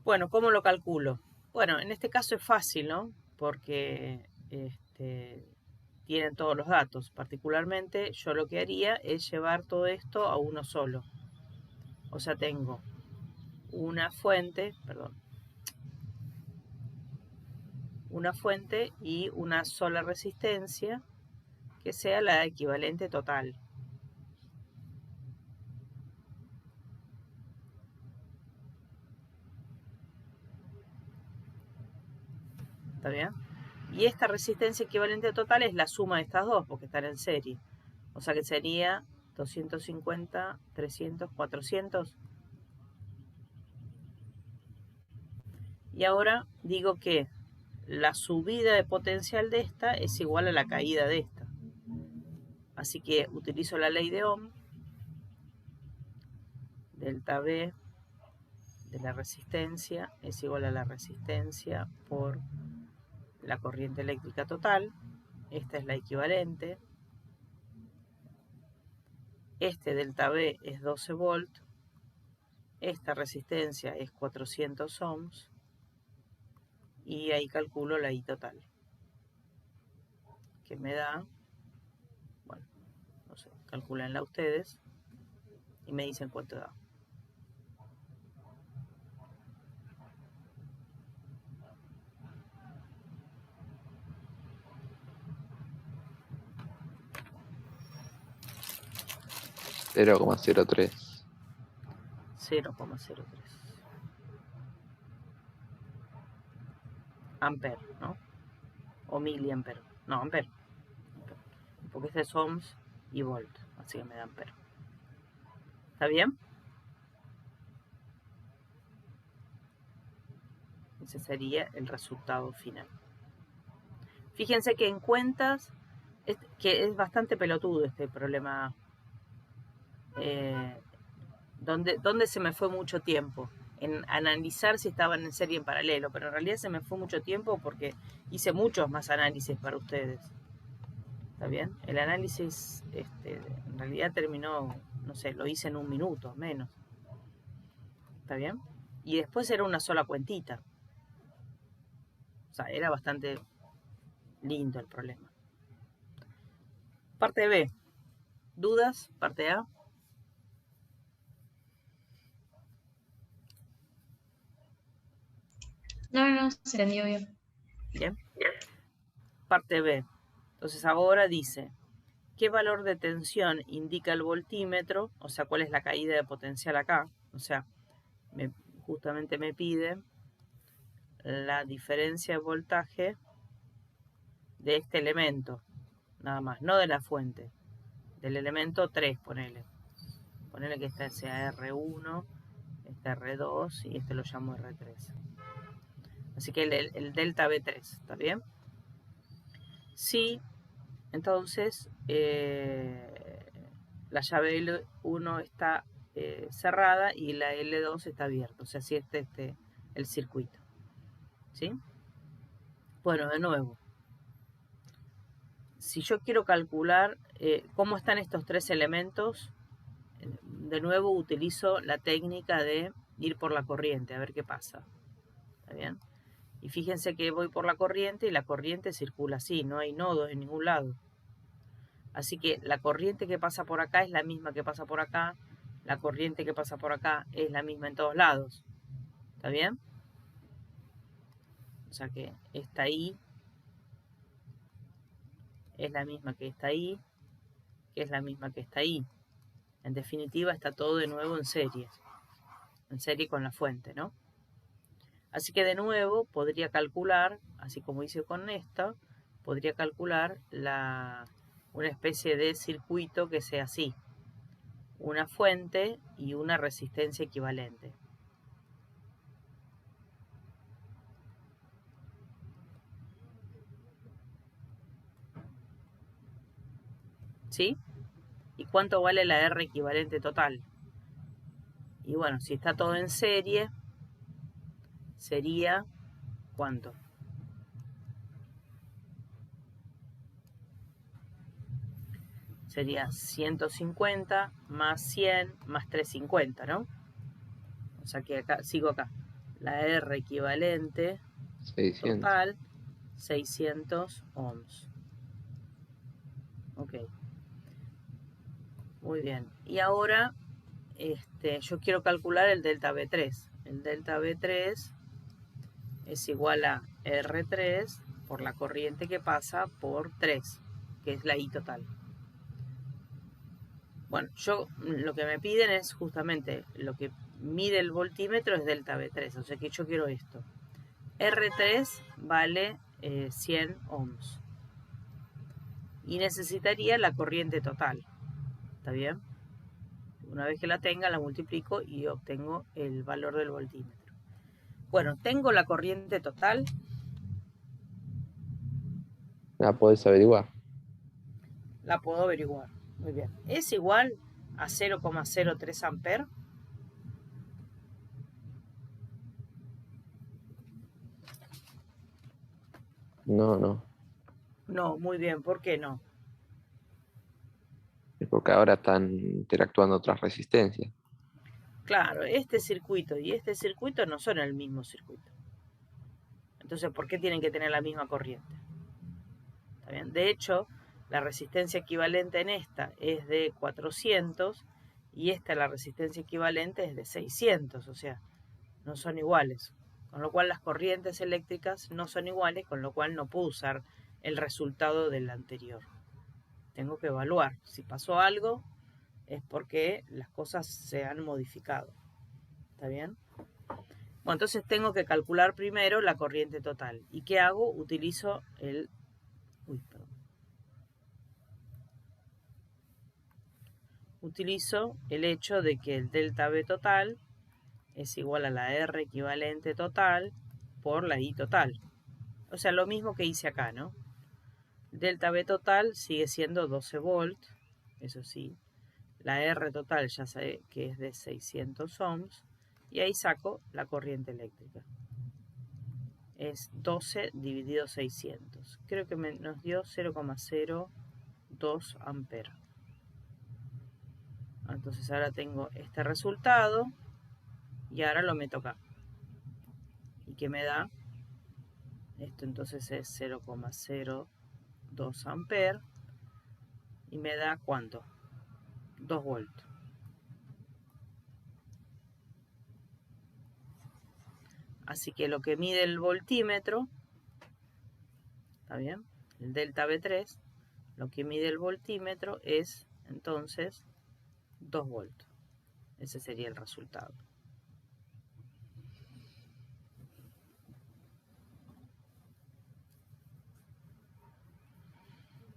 Bueno, ¿cómo lo calculo? Bueno, en este caso es fácil, ¿no? Porque tienen todos los datos. Particularmente, yo lo que haría es llevar todo esto a uno solo. O sea, tengo una fuente y una sola resistencia que sea la equivalente total. ¿Está bien? Y esta resistencia equivalente total es la suma de estas dos, porque están en serie. O sea que sería 250, 300, 400. Y ahora digo que la subida de potencial de esta es igual a la caída de esta. Así que utilizo la ley de Ohm. Delta B de la resistencia es igual a la resistencia por la corriente eléctrica total. Esta es la equivalente. Este delta B es 12 volts. Esta resistencia es 400 ohms. Y ahí calculo la I total. Que me da, bueno, no sé, calculenla ustedes y me dicen cuánto da. 0,03. 0,03 amper, ¿no? O miliamper. No, amper. Porque este es ohms y volt, así que me da amper. ¿Está bien? Ese sería el resultado final. Fíjense que en cuentas, que es bastante pelotudo este problema. Donde se me fue mucho tiempo en analizar si estaban en serie en paralelo, pero en realidad se me fue mucho tiempo porque hice muchos más análisis para ustedes. ¿Está bien? El análisis en realidad terminó, no sé, lo hice en 1 minuto, menos. ¿Está bien? Y después era una sola cuentita. O sea, era bastante lindo el problema. Parte B. ¿Dudas? Parte A. No, se entendió bien. Bien. Parte B. Entonces ahora dice, ¿qué valor de tensión indica el voltímetro? O sea, ¿cuál es la caída de potencial acá? O sea, justamente me pide la diferencia de voltaje de este elemento, nada más, no de la fuente, del elemento 3, ponele que este sea R1, este R2 y este lo llamo R3. Así que el delta B3, ¿está bien? Sí, entonces la llave L1 está cerrada y la L2 está abierta, o sea, si el circuito, ¿sí? Bueno, de nuevo, si yo quiero calcular cómo están estos tres elementos, de nuevo utilizo la técnica de ir por la corriente, a ver qué pasa. ¿Está bien? Y fíjense que voy por la corriente y la corriente circula así, no hay nodos en ningún lado. Así que la corriente que pasa por acá es la misma que pasa por acá, la corriente que pasa por acá es la misma en todos lados. ¿Está bien? O sea que esta I es la misma que esta I, que es la misma que esta I. En definitiva está todo de nuevo en serie con la fuente, ¿no? Así que de nuevo podría calcular, así como hice con esta, podría calcular una especie de circuito que sea así, una fuente y una resistencia equivalente. ¿Sí? ¿Y cuánto vale la R equivalente total? Y bueno, si está todo en serie, sería ¿cuánto? Sería 150 más 100 más 350, ¿no? O sea que acá, sigo acá. La R equivalente 600. total, 600 ohms. Ok. Muy bien. Y ahora yo quiero calcular el delta B3. El delta B3 es igual a R3 por la corriente que pasa por 3, que es la I total. Bueno, lo que me piden es justamente lo que mide el voltímetro es delta B3, o sea que yo quiero esto. R3 vale 100 ohms. Y necesitaría la corriente total. ¿Está bien? Una vez que la tenga, la multiplico y obtengo el valor del voltímetro. Bueno, tengo la corriente total. La podés averiguar. La puedo averiguar. Muy bien. Es igual a 0,03 amperes. No. No, muy bien. ¿Por qué no? Es porque ahora están interactuando otras resistencias. Claro, este circuito y este circuito no son el mismo circuito. Entonces, ¿por qué tienen que tener la misma corriente? ¿Está bien? De hecho, la resistencia equivalente en esta es de 400 y la resistencia equivalente es de 600, o sea, no son iguales. Con lo cual las corrientes eléctricas no son iguales, con lo cual no puedo usar el resultado del anterior. Tengo que evaluar. Si pasó algo, es porque las cosas se han modificado. ¿Está bien? Bueno, entonces tengo que calcular primero la corriente total. ¿Y qué hago? Utilizo el... Utilizo el hecho de que el delta B total es igual a la R equivalente total por la I total. O sea, lo mismo que hice acá, ¿no? Delta B total sigue siendo 12 volt, eso sí. La R total ya sé que es de 600 ohms. Y ahí saco la corriente eléctrica. Es 12 dividido 600. Creo que nos dio 0,02 amperes. Entonces ahora tengo este resultado. Y ahora lo meto acá. ¿Y qué me da? Esto entonces es 0,02 amperes. Y me da ¿cuánto? 2 voltios. Así que lo que mide el voltímetro, ¿está bien? El delta B3, lo que mide el voltímetro es entonces 2 voltios. Ese sería el resultado.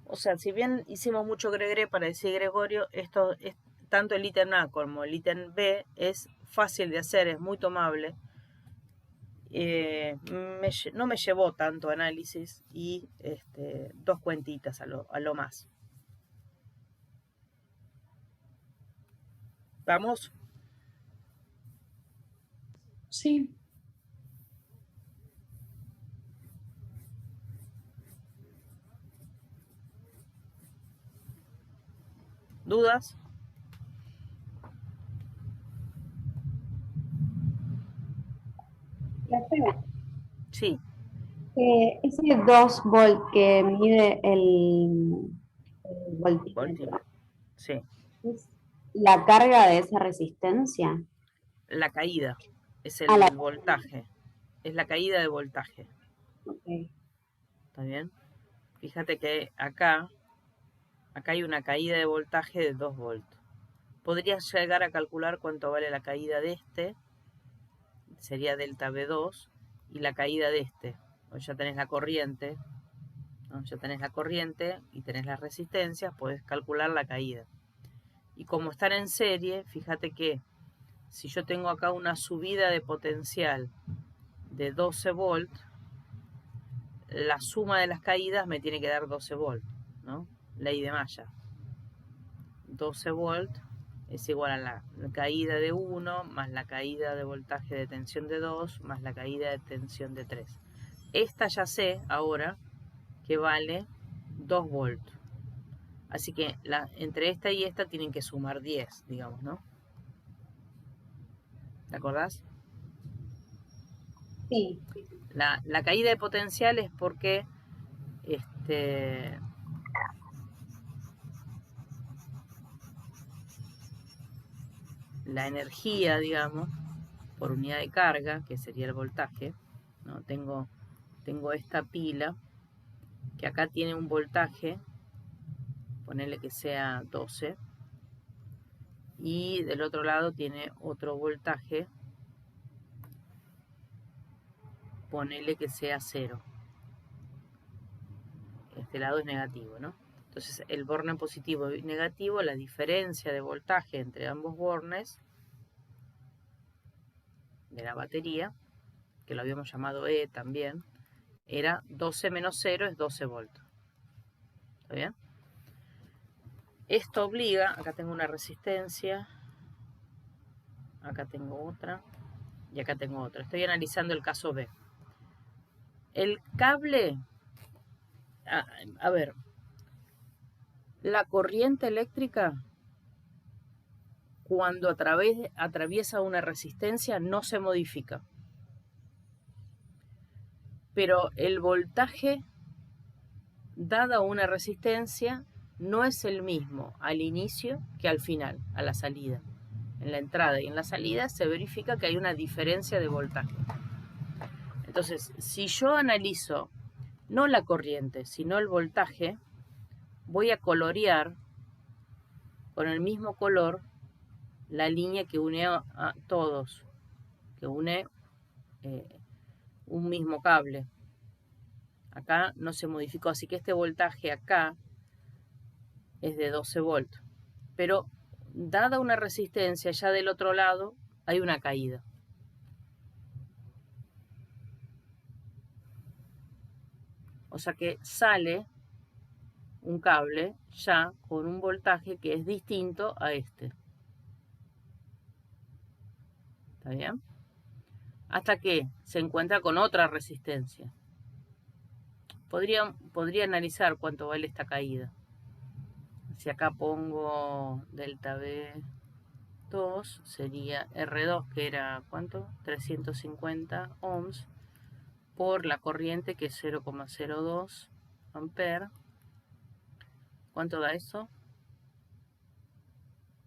O sea, si bien hicimos mucho gregre para decir Gregorio, esto es, tanto el ítem A como el ítem B es fácil de hacer, es muy tomable. No me llevó tanto análisis y 2 cuentitas a lo más. ¿Vamos? Sí. ¿Dudas? Sí. Ese 2 volt que mide el voltímetro, Voltímetro. Sí. ¿es la carga de esa resistencia? La caída es el la voltaje. Es la caída de voltaje. Okay. ¿Está bien? Fíjate que acá hay una caída de voltaje de 2 voltios. Podrías llegar a calcular cuánto vale la caída de este. Sería delta B2. Y la caída de este. O ya tenés la corriente. ¿no? Ya tenés la corriente y tenés las resistencias. Podés calcular la caída. Y como están en serie, fíjate que si yo tengo acá una subida de potencial de 12 volts, la suma de las caídas me tiene que dar 12 volts, ¿no? Ley de malla. 12 volts es igual a la caída de 1 más la caída de voltaje de tensión de 2 más la caída de tensión de 3. Esta ya sé ahora que vale 2 volts. Así que entre esta y esta tienen que sumar 10, digamos, ¿no? ¿Te acordás? Sí. La caída de potencial es porque la energía, digamos, por unidad de carga, que sería el voltaje, ¿no? Tengo esta pila que acá tiene un voltaje, ponerle que sea 12, y del otro lado tiene otro voltaje, ponerle que sea 0. Este lado es negativo, ¿no? Entonces el borne positivo y negativo, la diferencia de voltaje entre ambos bornes de la batería, que lo habíamos llamado E también, era 12 menos 0 es 12 voltios. ¿Está bien? Esto obliga, acá tengo una resistencia, acá tengo otra y acá tengo otra. Estoy analizando el caso B. El cable, a ver, la corriente eléctrica cuando atraviesa una resistencia no se modifica. Pero el voltaje dada una resistencia no es el mismo al inicio que al final, a la salida. En la entrada y en la salida se verifica que hay una diferencia de voltaje. Entonces, si yo analizo no la corriente, sino el voltaje, voy a colorear con el mismo color la línea que une a todos, que une un mismo cable. Acá no se modificó, así que este voltaje acá es de 12 volts. Pero dada una resistencia, ya del otro lado hay una caída. O sea que sale un cable ya con un voltaje que es distinto a este. ¿Está bien? Hasta que se encuentra con otra resistencia. Podría analizar cuánto vale esta caída. Si acá pongo delta V2, sería R2, que era, ¿cuánto? 350 ohms, por la corriente, que es 0,02 amperes. ¿Cuánto da eso?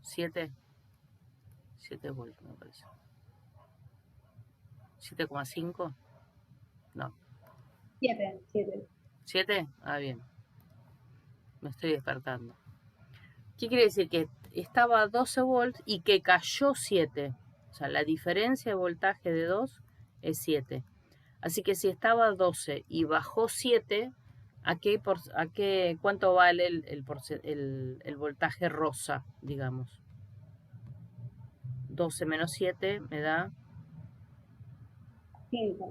7 volts, me parece. 7,5. No. 7. 7. Ah, bien. Me estoy despertando. ¿Qué quiere decir? Que estaba a 12 volts y que cayó 7. O sea, la diferencia de voltaje de 2 es 7. Así que si estaba a 12 y bajó 7, ¿cuánto vale el voltaje rosa, digamos? 12 menos 7 me da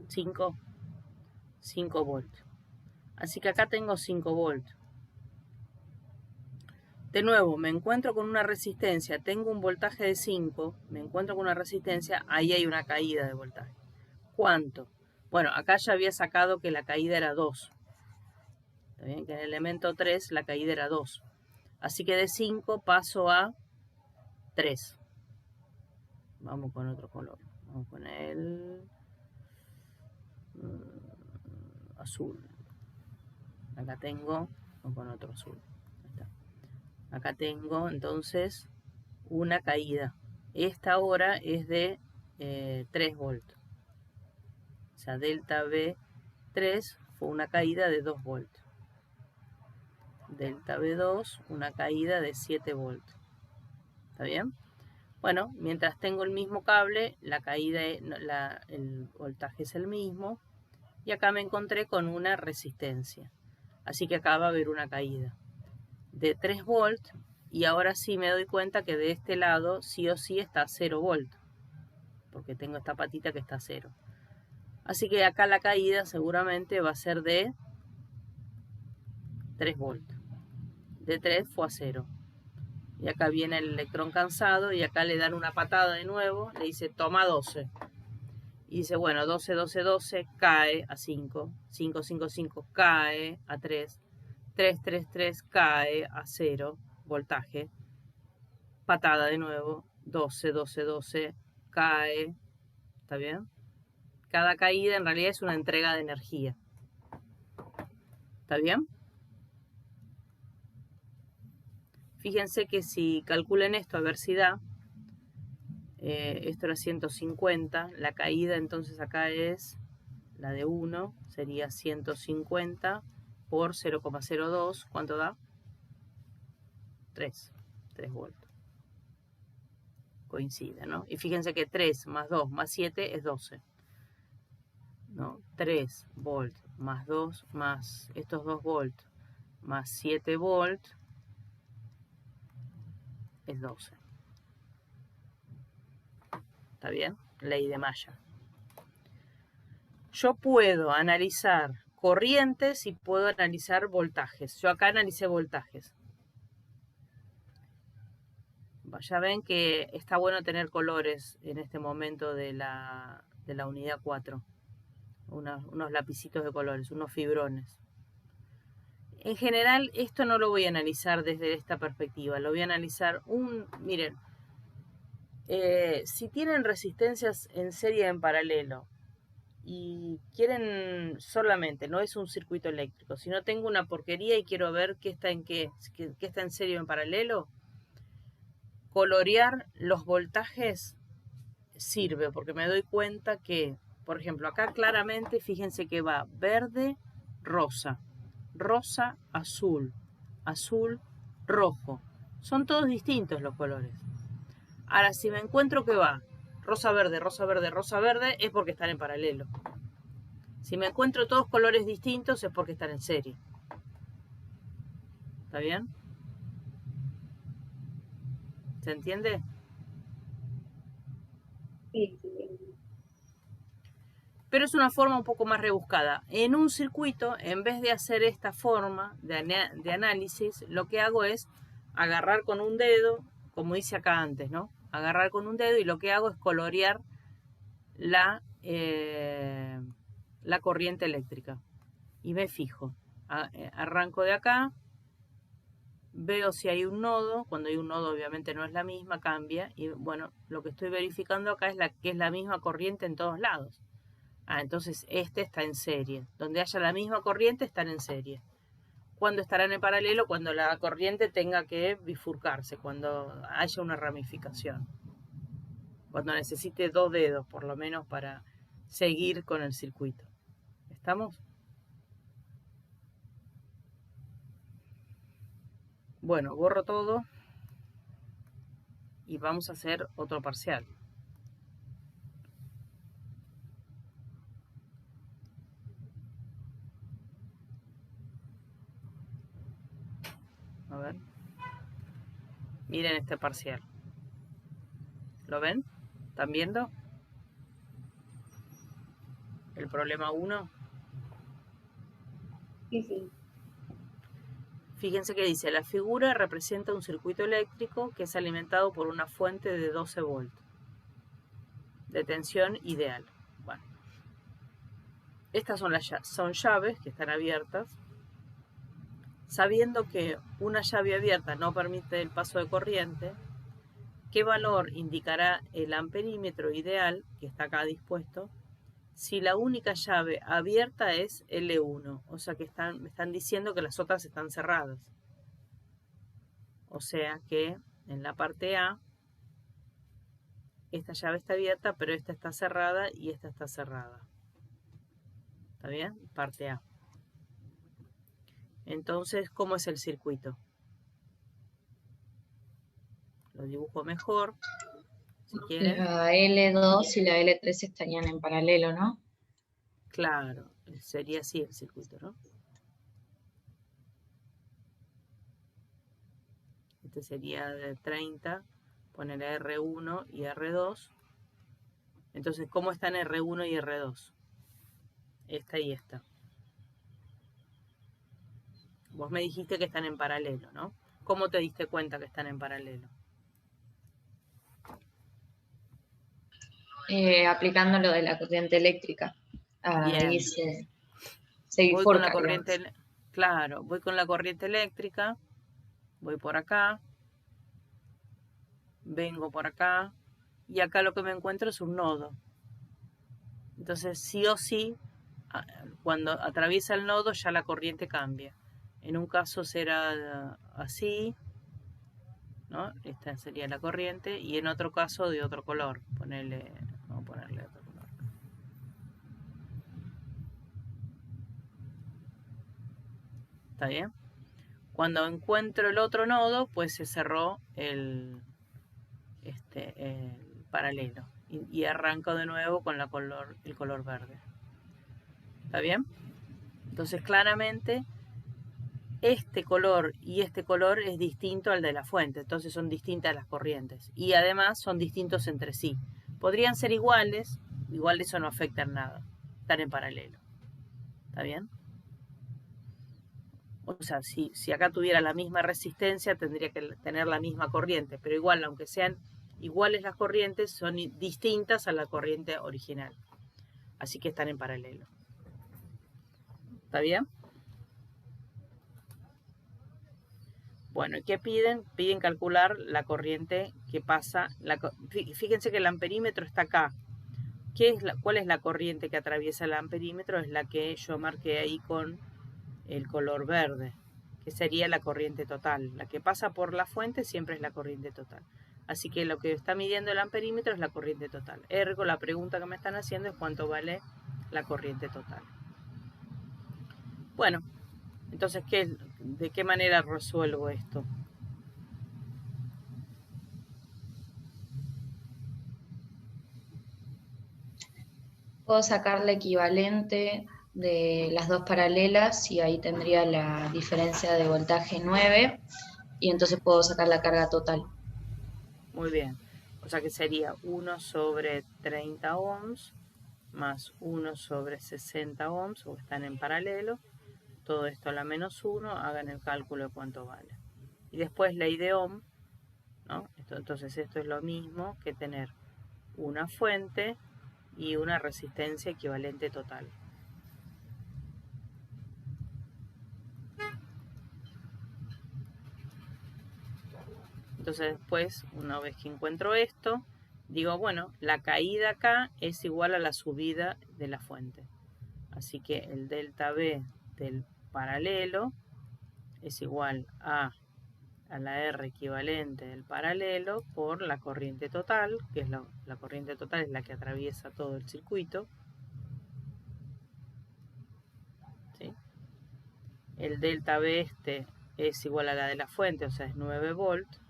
5 volts. Así que acá tengo 5 volts. De nuevo, me encuentro con una resistencia, tengo un voltaje de 5, me encuentro con una resistencia, ahí hay una caída de voltaje. ¿Cuánto? Bueno, acá ya había sacado que la caída era 2. ¿Está bien? Que en el elemento 3 la caída era 2. Así que de 5 paso a 3. Vamos con otro color. Vamos con el azul. Acá tengo, vamos con otro azul. Ahí está. Acá tengo entonces una caída. Esta ahora es de 3 volts. O sea, delta V3 fue una caída de 2 volts. Delta V2, una caída de 7 volts. ¿Está bien? Bueno, mientras tengo el mismo cable, la caída, el voltaje es el mismo. Y acá me encontré con una resistencia. Así que acá va a haber una caída de 3 volts. Y ahora sí me doy cuenta que de este lado sí o sí está a 0 volts. Porque tengo esta patita que está a 0. Así que acá la caída seguramente va a ser de 3 volts. De 3 fue a 0. Y acá viene el electrón cansado y acá le dan una patada de nuevo. Le dice toma 12. Y dice bueno, 12, 12, 12 cae a 5. 5, 5, 5 cae a 3. 3, 3, 3 cae a 0 voltaje. Patada de nuevo. 12, 12, 12 cae. ¿Está bien? Cada caída en realidad es una entrega de energía. ¿Está bien? Fíjense que si calculen esto a ver si da, esto era 150, la caída entonces acá es la de 1, sería 150 por 0,02, ¿cuánto da? 3 volts. Coincide, ¿no? Y fíjense que 3 más 2 más 7 es 12. ¿No? 3 volts más 2 más estos 2 volts más 7 volts es 12. ¿Está bien? Ley de Maya. Yo puedo analizar corrientes y puedo analizar voltajes. Yo acá analicé voltajes. Ya ven que está bueno tener colores en este momento de la unidad 4. Unos lapicitos de colores, unos fibrones. En general, esto no lo voy a analizar desde esta perspectiva. Lo voy a analizar miren, si tienen resistencias en serie en paralelo y quieren solamente, no es un circuito eléctrico, si no tengo una porquería y quiero ver qué está qué está en serie o en paralelo, colorear los voltajes sirve porque me doy cuenta que, por ejemplo, acá claramente, fíjense que va verde, rosa, rosa, azul, azul, rojo. Son todos distintos los colores. Ahora, si me encuentro que va rosa, verde, rosa, verde, rosa, verde, es porque están en paralelo. Si me encuentro todos colores distintos, es porque están en serie. ¿Está bien? ¿Se entiende? Sí. Pero es una forma un poco más rebuscada. En un circuito, en vez de hacer esta forma de análisis, lo que hago es agarrar con un dedo, como hice acá antes, ¿no? Agarrar con un dedo y lo que hago es colorear la corriente eléctrica. Y me fijo. Arranco de acá. Veo si hay un nodo. Cuando hay un nodo obviamente no es la misma, cambia. Y bueno, lo que estoy verificando acá es que es la misma corriente en todos lados. Entonces este está en serie. Donde haya la misma corriente están en serie. ¿Cuándo estarán en paralelo? Cuando la corriente tenga que bifurcarse, cuando haya una ramificación. Cuando necesite 2 dedos por lo menos para seguir con el circuito. ¿Estamos? Bueno, borro todo y vamos a hacer otro parcial. A ver. Miren este parcial. ¿Lo ven? ¿Están viendo? El problema 1. Sí. Fíjense que dice, la figura representa un circuito eléctrico que es alimentado por una fuente de 12 volts de tensión ideal. Bueno, estas son llaves que están abiertas. Sabiendo que una llave abierta no permite el paso de corriente, ¿qué valor indicará el amperímetro ideal, que está acá dispuesto, si la única llave abierta es L1? O sea que me están diciendo que las otras están cerradas. O sea que en la parte A, esta llave está abierta, pero esta está cerrada y esta está cerrada. ¿Está bien? Parte A. Entonces, ¿cómo es el circuito? Lo dibujo mejor, si quieren. La L2 y la L3 estarían en paralelo, ¿no? Claro, sería así el circuito, ¿no? Este sería de 30, poner R1 y R2. Entonces, ¿cómo están R1 y R2? Esta y esta. Vos me dijiste que están en paralelo, ¿no? ¿Cómo te diste cuenta que están en paralelo? Aplicando lo de la corriente eléctrica. Ahí Bien. se Voy con la bifurca, corriente, claro, voy con la corriente eléctrica, voy por acá, vengo por acá, y acá lo que me encuentro es un nodo. Entonces, sí o sí, cuando atraviesa el nodo ya la corriente cambia. En un caso será así, ¿no? Esta sería la corriente, y en otro caso de otro color. Vamos a ponerle otro color. ¿Está bien? Cuando encuentro el otro nodo, pues se cerró el paralelo. Y arranco de nuevo con el color verde. ¿Está bien? Entonces claramente este color y este color es distinto al de la fuente. Entonces son distintas las corrientes. Y además son distintos entre sí. Podrían ser iguales, igual eso no afecta en nada. Están en paralelo. ¿Está bien? O sea, si acá tuviera la misma resistencia, tendría que tener la misma corriente. Pero igual, aunque sean iguales las corrientes, son distintas a la corriente original. Así que están en paralelo. ¿Está bien? Bueno, ¿y qué piden? Piden calcular la corriente que pasa. Fíjense que el amperímetro está acá. ¿Cuál es la corriente que atraviesa el amperímetro? Es la que yo marqué ahí con el color verde, que sería la corriente total. La que pasa por la fuente siempre es la corriente total. Así que lo que está midiendo el amperímetro es la corriente total. Ergo, la pregunta que me están haciendo es cuánto vale la corriente total. Bueno, entonces, ¿de qué manera resuelvo esto? Puedo sacar la equivalente de las dos paralelas y ahí tendría la diferencia de voltaje 9 y entonces puedo sacar la carga total. Muy bien. O sea que sería 1 sobre 30 ohms más 1 sobre 60 ohms, o están en paralelo. Todo esto a la menos 1, hagan el cálculo de cuánto vale. Y después ley de Ohm, ¿no? Entonces esto es lo mismo que tener una fuente y una resistencia equivalente total. Entonces después, una vez que encuentro esto, digo, bueno, la caída acá es igual a la subida de la fuente. Así que el delta B del paralelo es igual a la R equivalente del paralelo por la corriente total, que es la corriente total es la que atraviesa todo el circuito. ¿Sí? El delta B este es igual a la de la fuente, o sea, es 9 volts.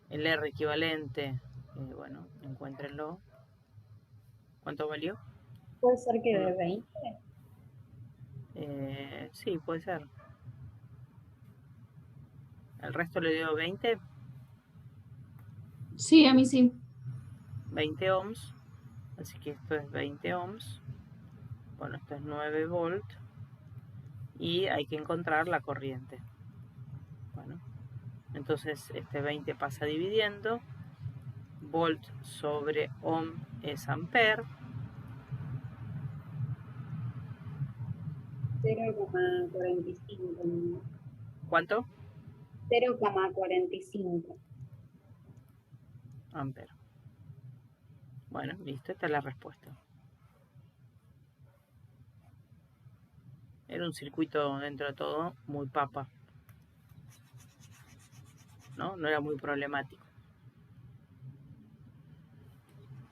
El R equivalente, bueno, encuéntrenlo. ¿Cuánto valió? Puede ser que de 20. Sí, puede ser. ¿El resto le dio 20? Sí, a mí sí. 20 ohms. Así que esto es 20 ohms. Bueno, esto es 9 volts. Y hay que encontrar la corriente. Bueno, entonces este 20 pasa dividiendo. Volt sobre ohm es ampere. 0,45. ¿Cuánto? 0,45. Ampere. Bueno, listo, esta es la respuesta. Era un circuito dentro de todo muy papa. ¿No? No era muy problemático.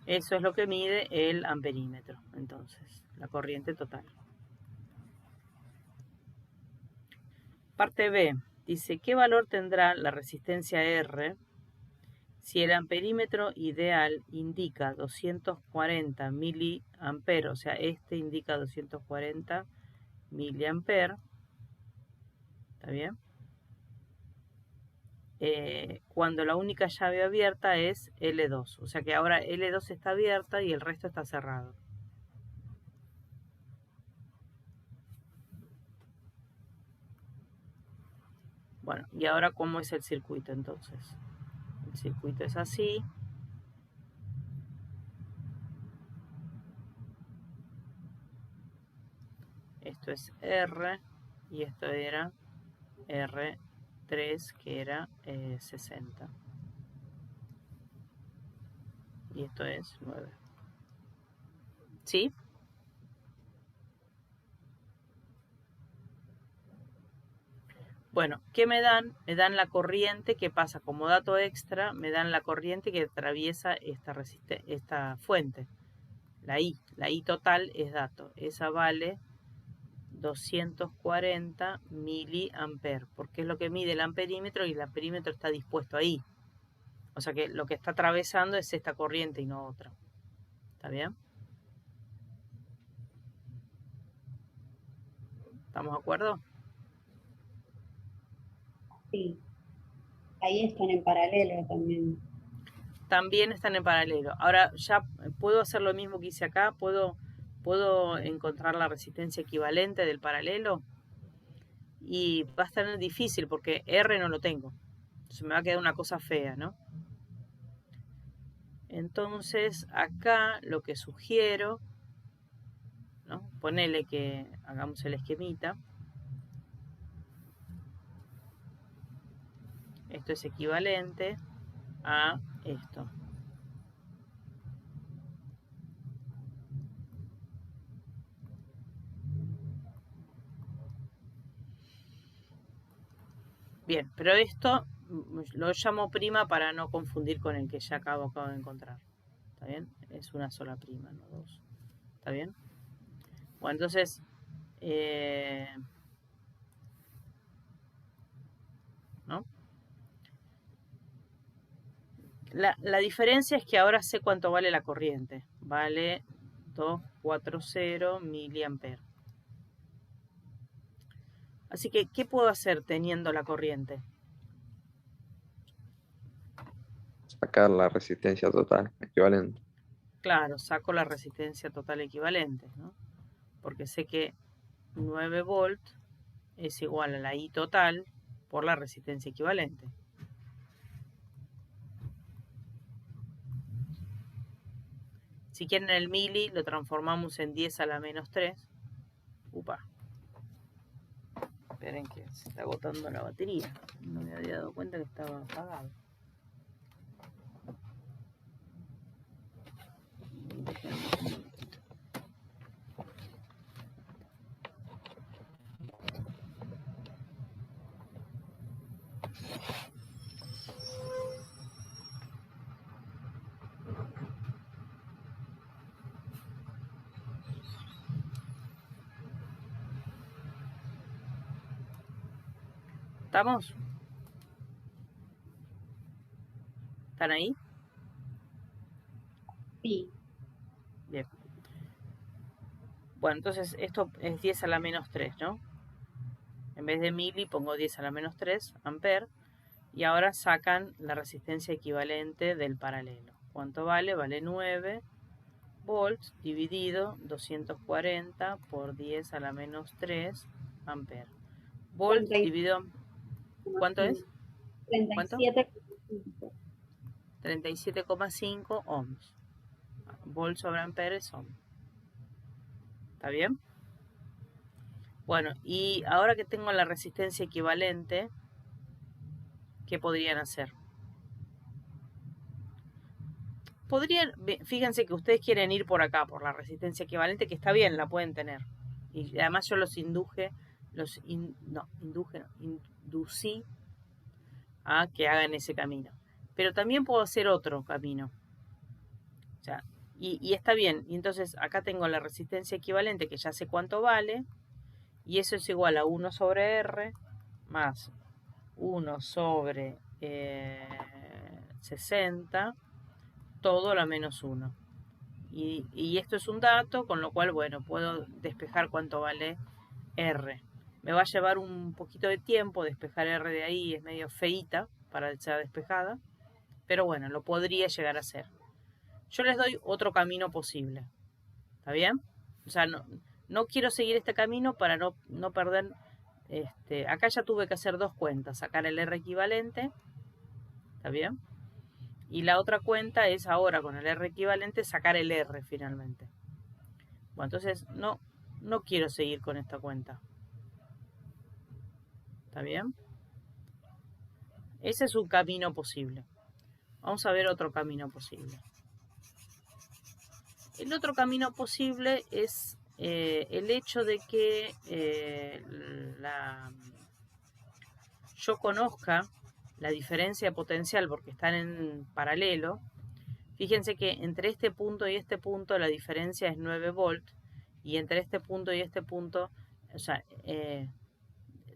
Eso es lo que mide el amperímetro, entonces, la corriente total. Parte B, dice, ¿qué valor tendrá la resistencia R si el amperímetro ideal indica 240 miliamperes? O sea, este indica 240 miliamperes, ¿está bien? Cuando la única llave abierta es L2, o sea que ahora L2 está abierta y el resto está cerrado. Bueno, y ahora ¿cómo es el circuito entonces? El circuito es así. Esto es R y esto era R3 que era 60. Y esto es 9. ¿Sí? Bueno, ¿qué me dan? Me dan la corriente que pasa como dato extra, me dan la corriente que atraviesa esta fuente. La I total es dato. Esa vale 240 miliamperes, porque es lo que mide el amperímetro y el amperímetro está dispuesto ahí. O sea que lo que está atravesando es esta corriente y no otra. ¿Está bien? ¿Estamos de acuerdo? Sí. Ahí están en paralelo también. También están en paralelo. Ahora ya puedo hacer lo mismo que hice acá. Puedo encontrar la resistencia equivalente del paralelo. Y va a estar difícil porque R no lo tengo. Entonces me va a quedar una cosa fea, ¿no? Entonces acá lo que sugiero, ¿no? Ponele que hagamos el esquemita. Esto es equivalente a esto. Bien, pero esto lo llamo prima para no confundir con el que ya acabo de encontrar. ¿Está bien? Es una sola prima, no dos. ¿Está bien? Bueno, entonces, ¿no? La diferencia es que ahora sé cuánto vale la corriente. vale 240 miliamperes. Así que, ¿qué puedo hacer teniendo la corriente? Sacar la resistencia total equivalente. Claro, saco la resistencia total equivalente, ¿no? Porque sé que 9 volts es igual a la I total por la resistencia equivalente. Si quieren el mili, lo transformamos en 10 a la menos 3. Upa. Esperen que se está agotando la batería. No me había dado cuenta que estaba apagado. ¿Estamos? ¿Están ahí? Sí. Bien. Bueno, entonces esto es 10 a la menos 3, ¿no? En vez de mili pongo 10 a la menos 3 amperes. Y ahora sacan la resistencia equivalente del paralelo. ¿Cuánto vale? Vale 9 volts dividido 240 por 10 a la menos 3 amperes. Volt dividido... ¿Cuánto es? 37,5. 37,5 ohms. Volt sobre amperes es ohm. ¿Está bien? Bueno, y ahora que tengo la resistencia equivalente, ¿qué podrían hacer? Fíjense que ustedes quieren ir por acá, por la resistencia equivalente, que está bien, la pueden tener. Y además yo los inducí a que hagan ese camino. Pero también puedo hacer otro camino. O sea, y está bien. Y entonces acá tengo la resistencia equivalente, que ya sé cuánto vale. Y eso es igual a 1 sobre R más 1 sobre 60, todo a la menos 1. Y esto es un dato, con lo cual, bueno, puedo despejar cuánto vale R. Me va a llevar un poquito de tiempo despejar R de ahí, es medio feíta para ser despejada, pero bueno, lo podría llegar a hacer. Yo les doy otro camino posible, ¿está bien? O sea, no quiero seguir este camino para no perder... acá ya tuve que hacer dos cuentas, sacar el R equivalente, ¿está bien? Y la otra cuenta es ahora con el R equivalente sacar el R finalmente. Bueno, entonces no quiero seguir con esta cuenta. ¿Está bien? Ese es un camino posible. Vamos a ver otro camino posible. El otro camino posible es el hecho de que yo conozca la diferencia potencial porque están en paralelo. Fíjense que entre este punto y este punto la diferencia es 9 volts y entre este punto y este punto, o sea,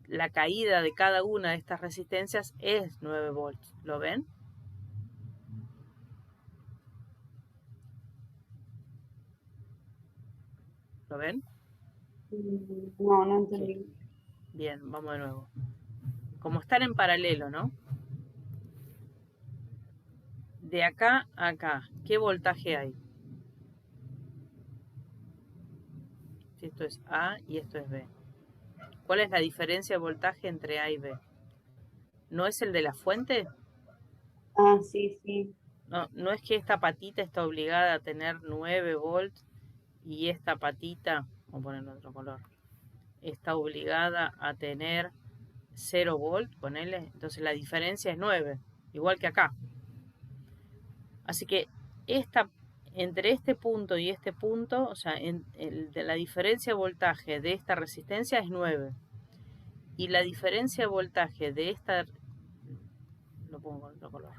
la caída de cada una de estas resistencias es 9 volts. ¿Lo ven? ¿Lo ven? No entendí. Bien, vamos de nuevo. Como están en paralelo, ¿no? De acá a acá, ¿qué voltaje hay? Si esto es A y esto es B. ¿Cuál es la diferencia de voltaje entre A y B? ¿No es el de la fuente? Ah, sí, sí. No es que esta patita está obligada a tener 9 volts y esta patita, vamos a ponerle otro color, está obligada a tener 0 volts, ponele. Entonces la diferencia es 9, igual que acá. Así que entre este punto y este punto, o sea, de la diferencia de voltaje de esta resistencia es 9. Y la diferencia de voltaje de esta... Lo pongo con otro color.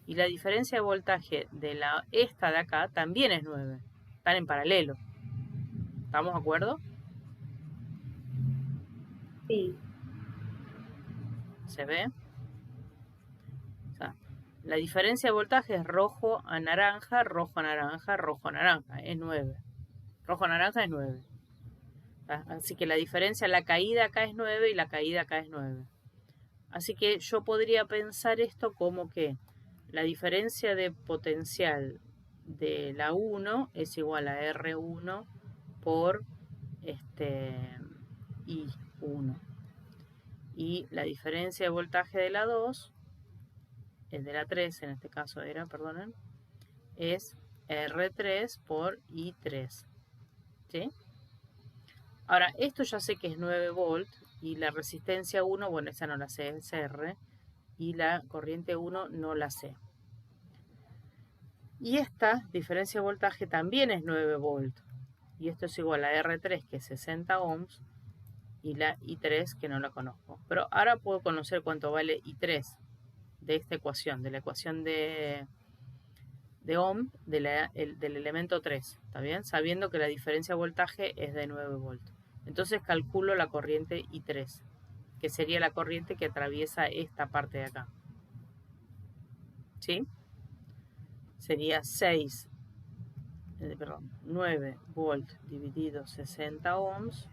Y la diferencia de voltaje de esta de acá también es 9. Están en paralelo. ¿Estamos de acuerdo? Sí. ¿Se ve? La diferencia de voltaje es rojo a naranja, rojo a naranja, rojo a naranja. Es 9. Rojo a naranja es 9. Así que la diferencia, la caída acá es 9 y la caída acá es 9. Así que yo podría pensar esto como que la diferencia de potencial de la 1 es igual a R1 por I1. Y la diferencia de voltaje de la 2, el de la 3 en este caso era, perdonen, es R3 por I3. ¿Sí? Ahora, esto ya sé que es 9 volt y la resistencia 1, bueno, esa no la sé, es R, y la corriente 1 no la sé. Y esta diferencia de voltaje también es 9 volt. Y esto es igual a R3, que es 60 ohms, y la I3, que no la conozco. Pero ahora puedo conocer cuánto vale I3 de esta ecuación, de la ecuación de Ohm del elemento 3, ¿está bien? Sabiendo que la diferencia de voltaje es de 9 volts. Entonces calculo la corriente I3, que sería la corriente que atraviesa esta parte de acá. ¿Sí? Sería 9 volts dividido 60 ohms.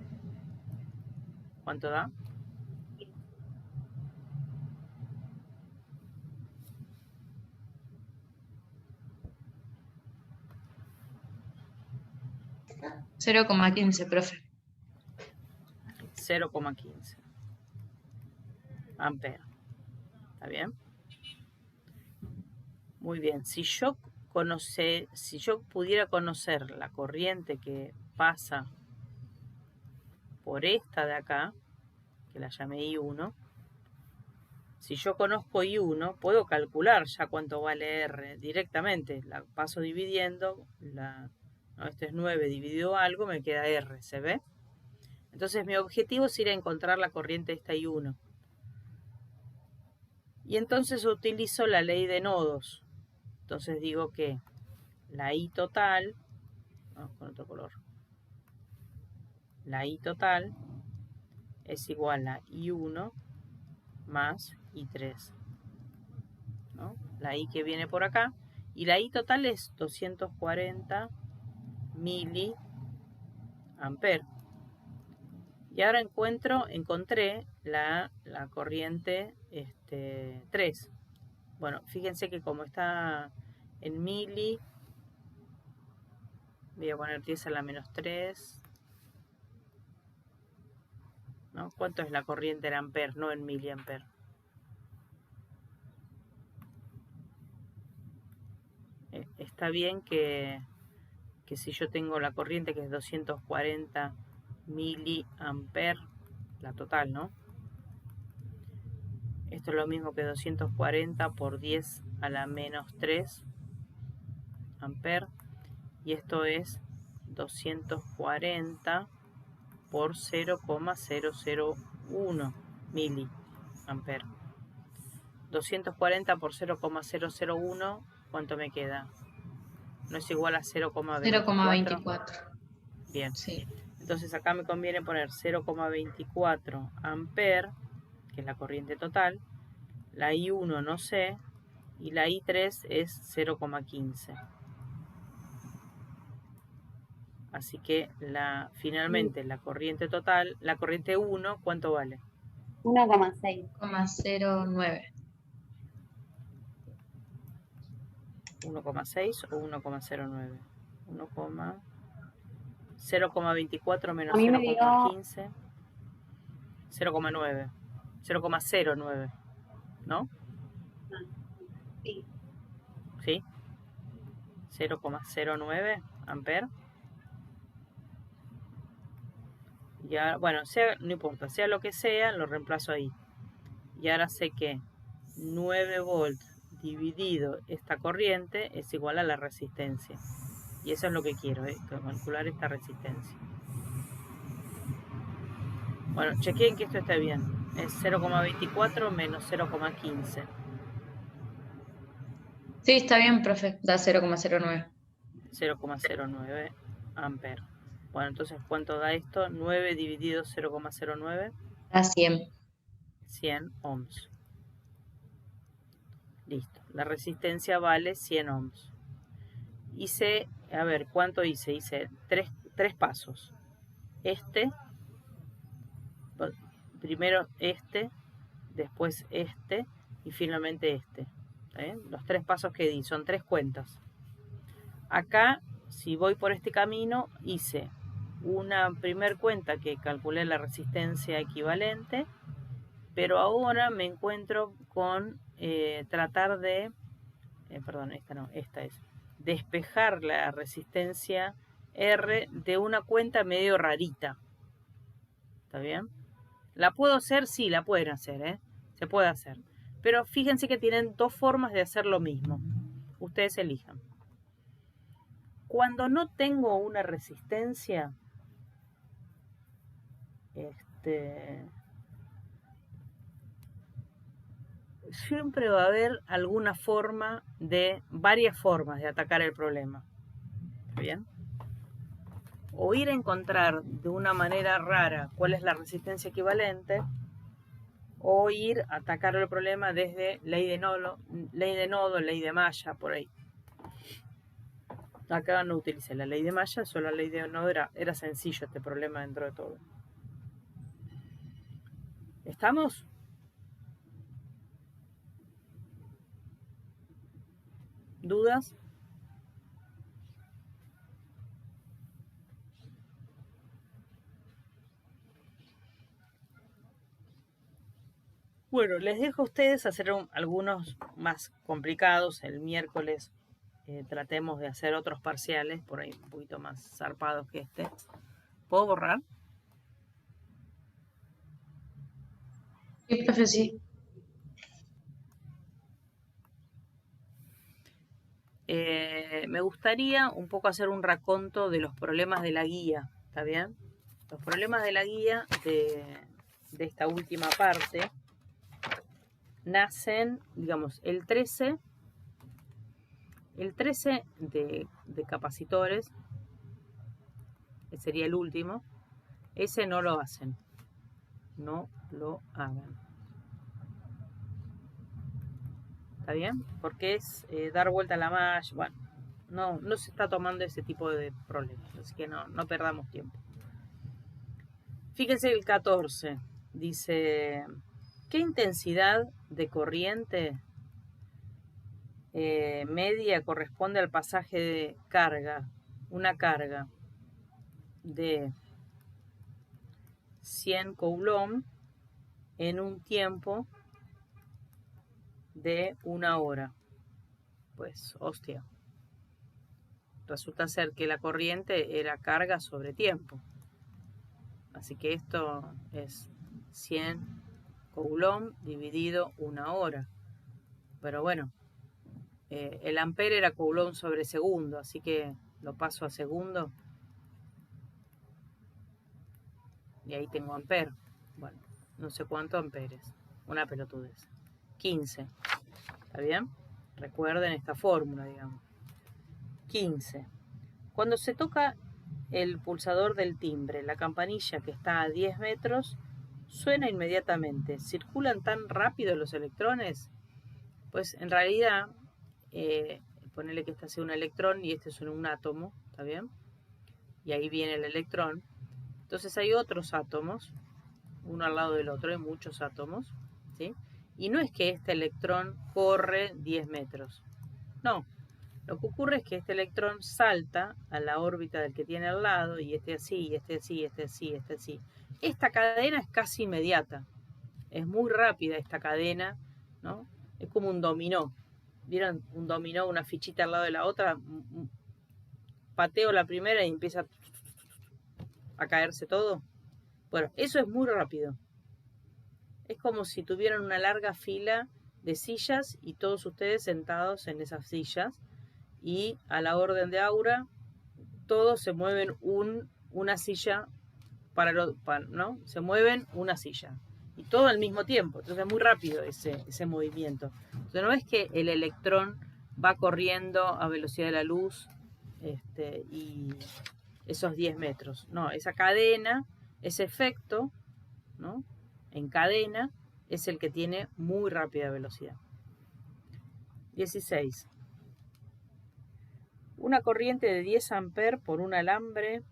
¿Cuánto da? $0,15, profe. 0,15 amperes. ¿Está bien? Muy bien. Si yo pudiera conocer la corriente que pasa por esta de acá, que la llamé I1, si yo conozco I1, puedo calcular ya cuánto vale R directamente. La paso dividiendo, esto es 9 dividido algo, me queda R, ¿se ve? Entonces mi objetivo es ir a encontrar la corriente de esta I1. Y entonces utilizo la ley de nodos. Entonces digo que la I total, vamos con otro color, la I total es igual a I1 más I3, ¿no? La I que viene por acá, y la I total es 240 miliamperes. Y ahora encontré la corriente 3. Bueno, fíjense que como está en mili, voy a poner 10 a la menos 3. ¿No? ¿Cuánto es la corriente en amperes, no en miliamperes? Está bien que si yo tengo la corriente que es 240 miliamperes, la total, ¿no? Esto es lo mismo que 240 por 10 a la menos 3 amperes. Y esto es 240 por 0,001 miliamperes. 240 por 0,001, ¿cuánto me queda? ¿No es igual a 0,24? 0,24. Bien. Sí. Entonces acá me conviene poner 0,24 amperes, que es la corriente total. La I1 no sé, y la I3 es 0,15. Así que finalmente la corriente total, la corriente 1, ¿cuánto vale? 1,6. 0,09. 1,6 o 1,09. 0,24 menos A mí me dio 0,15. 0,9. 0,09. ¿No? sí. ¿Sí? 0,09 amperes. Ya, bueno, no importa, sea lo que sea, lo reemplazo ahí. Y ahora sé que 9 volts dividido esta corriente es igual a la resistencia. Y eso es lo que quiero, calcular esta resistencia. Bueno, chequeen que esto esté bien. Es 0,24 menos 0,15. Sí, está bien, profe. Da 0,09. 0,09 amperes. Bueno, entonces, ¿cuánto da esto? 9 dividido 0,09. Da 100. 100 ohms. Listo. la resistencia vale 100 ohms. Hice, a ver, ¿cuánto hice? Hice tres pasos. Primero después y finalmente ¿Está bien? Los 3 pasos que di, son 3 cuentas. Acá, si voy por este camino, hice una primer cuenta que calculé la resistencia equivalente, pero ahora me encuentro con tratar de, perdón, esta es, despejar la resistencia R de una cuenta medio rarita. ¿Está bien? ¿La puedo hacer? Sí, la pueden hacer, se puede hacer. Pero fíjense que tienen 2 formas de hacer lo mismo. Ustedes elijan. Cuando no tengo una resistencia, siempre va a haber varias formas de atacar el problema. ¿Está bien? O ir a encontrar de una manera rara cuál es la resistencia equivalente, o ir a atacar el problema desde ley de nodo, ley de malla, por ahí. Acá no utilicé la ley de malla, solo la ley de nodo era sencillo este problema dentro de todo. ¿Estamos? ¿Dudas? Bueno, les dejo a ustedes hacer algunos más complicados. El miércoles tratemos de hacer otros parciales, por ahí un poquito más zarpados que este. ¿Puedo borrar? Sí, profe, sí. Me gustaría un poco hacer un raconto de los problemas de la guía, ¿está bien? Los problemas de la guía de esta última parte nacen, digamos, el 13 de capacitores, que sería el último, ese no lo hacen, no lo hagan. ¿Está bien? Porque es dar vuelta a la malla. Bueno, no se está tomando ese tipo de problemas, así que no perdamos tiempo. Fíjense el 14, dice, ¿qué intensidad de corriente media corresponde al pasaje de carga? Una carga de 100 coulomb en un tiempo de 1 hora. Pues, hostia. Resulta ser que la corriente era carga sobre tiempo. Así que esto es 100 coulomb dividido 1 hora. Pero bueno, el ampere era coulomb sobre segundo, así que lo paso a segundo. Y ahí tengo ampere. Bueno, no sé cuánto amperes. Una pelotudez. 15. ¿Está bien? Recuerden esta fórmula, digamos. 15. Cuando se toca el pulsador del timbre, la campanilla que está a 10 metros suena inmediatamente. ¿Circulan tan rápido los electrones? Pues en realidad, ponele que este sea un electrón y este es un átomo, ¿está bien? Y ahí viene el electrón. Entonces hay otros átomos, uno al lado del otro, hay muchos átomos, ¿sí? Y no es que este electrón corre 10 metros. No, lo que ocurre es que este electrón salta a la órbita del que tiene al lado, y este así, y este así, este así, este así. Esta cadena es casi inmediata. Es muy rápida esta cadena, ¿no? Es como un dominó. ¿Vieron un dominó, una fichita al lado de la otra? Pateo la primera y empieza a caerse todo. Bueno, eso es muy rápido. Es como si tuvieran una larga fila de sillas y todos ustedes sentados en esas sillas, y a la orden de Aura todos se mueven una silla ¿no? Se mueven una silla y todo al mismo tiempo. Entonces es muy rápido ese movimiento. Entonces no es que el electrón va corriendo a velocidad de la luz y esos 10 metros. No, esa cadena, ese efecto, ¿no? En cadena es el que tiene muy rápida velocidad. 16. Una corriente de 10 amperes por un alambre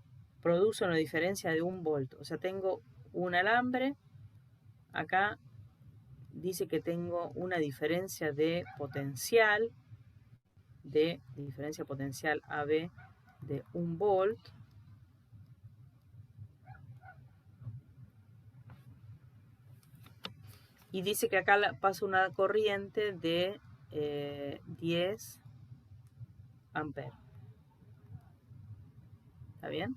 produce una diferencia de 1 volt. O sea, tengo un alambre, acá dice que tengo una diferencia de potencial, AB de 1 volt. Y dice que acá pasa una corriente de 10 amperes. ¿Está bien?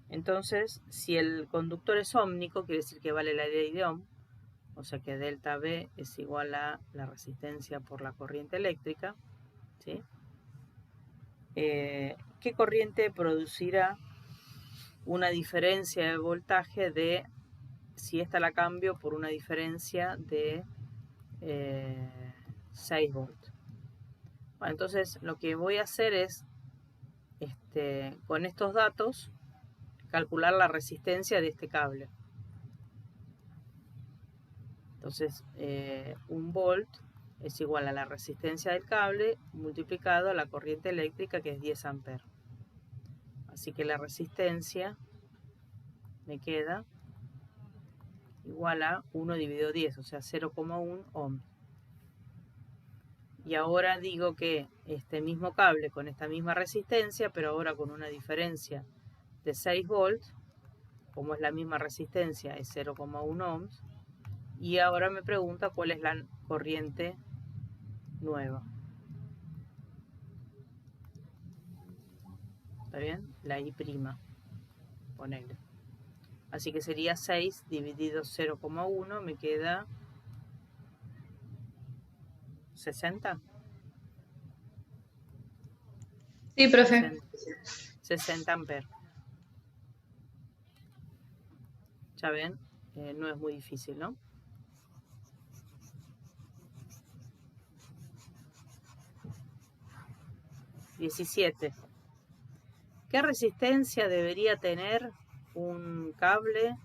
Entonces, si el conductor es ómnico, quiere decir que vale la ley de Ohm, o sea que delta B es igual a la resistencia por la corriente eléctrica, ¿sí? ¿Qué corriente producirá una diferencia de voltaje de, si esta la cambio por una diferencia de 6 volts? Bueno, entonces lo que voy a hacer es, con estos datos, calcular la resistencia de este cable. Entonces, 1 volt es igual a la resistencia del cable multiplicado a la corriente eléctrica, que es 10 amperes. Así que la resistencia me queda igual a 1 dividido 10, o sea, 0,1 ohm. Y ahora digo que este mismo cable con esta misma resistencia, pero ahora con una diferencia de 6 volts, como es la misma resistencia, es 0,1 ohms. Y ahora me pregunta cuál es la corriente nueva. ¿Está bien? La I', ponele. Así que sería 6 dividido 0,1, me queda 60. Sí, profe. 60 amperes. Ya ven, no es muy difícil, ¿no? (17) ¿Qué resistencia debería tener un cable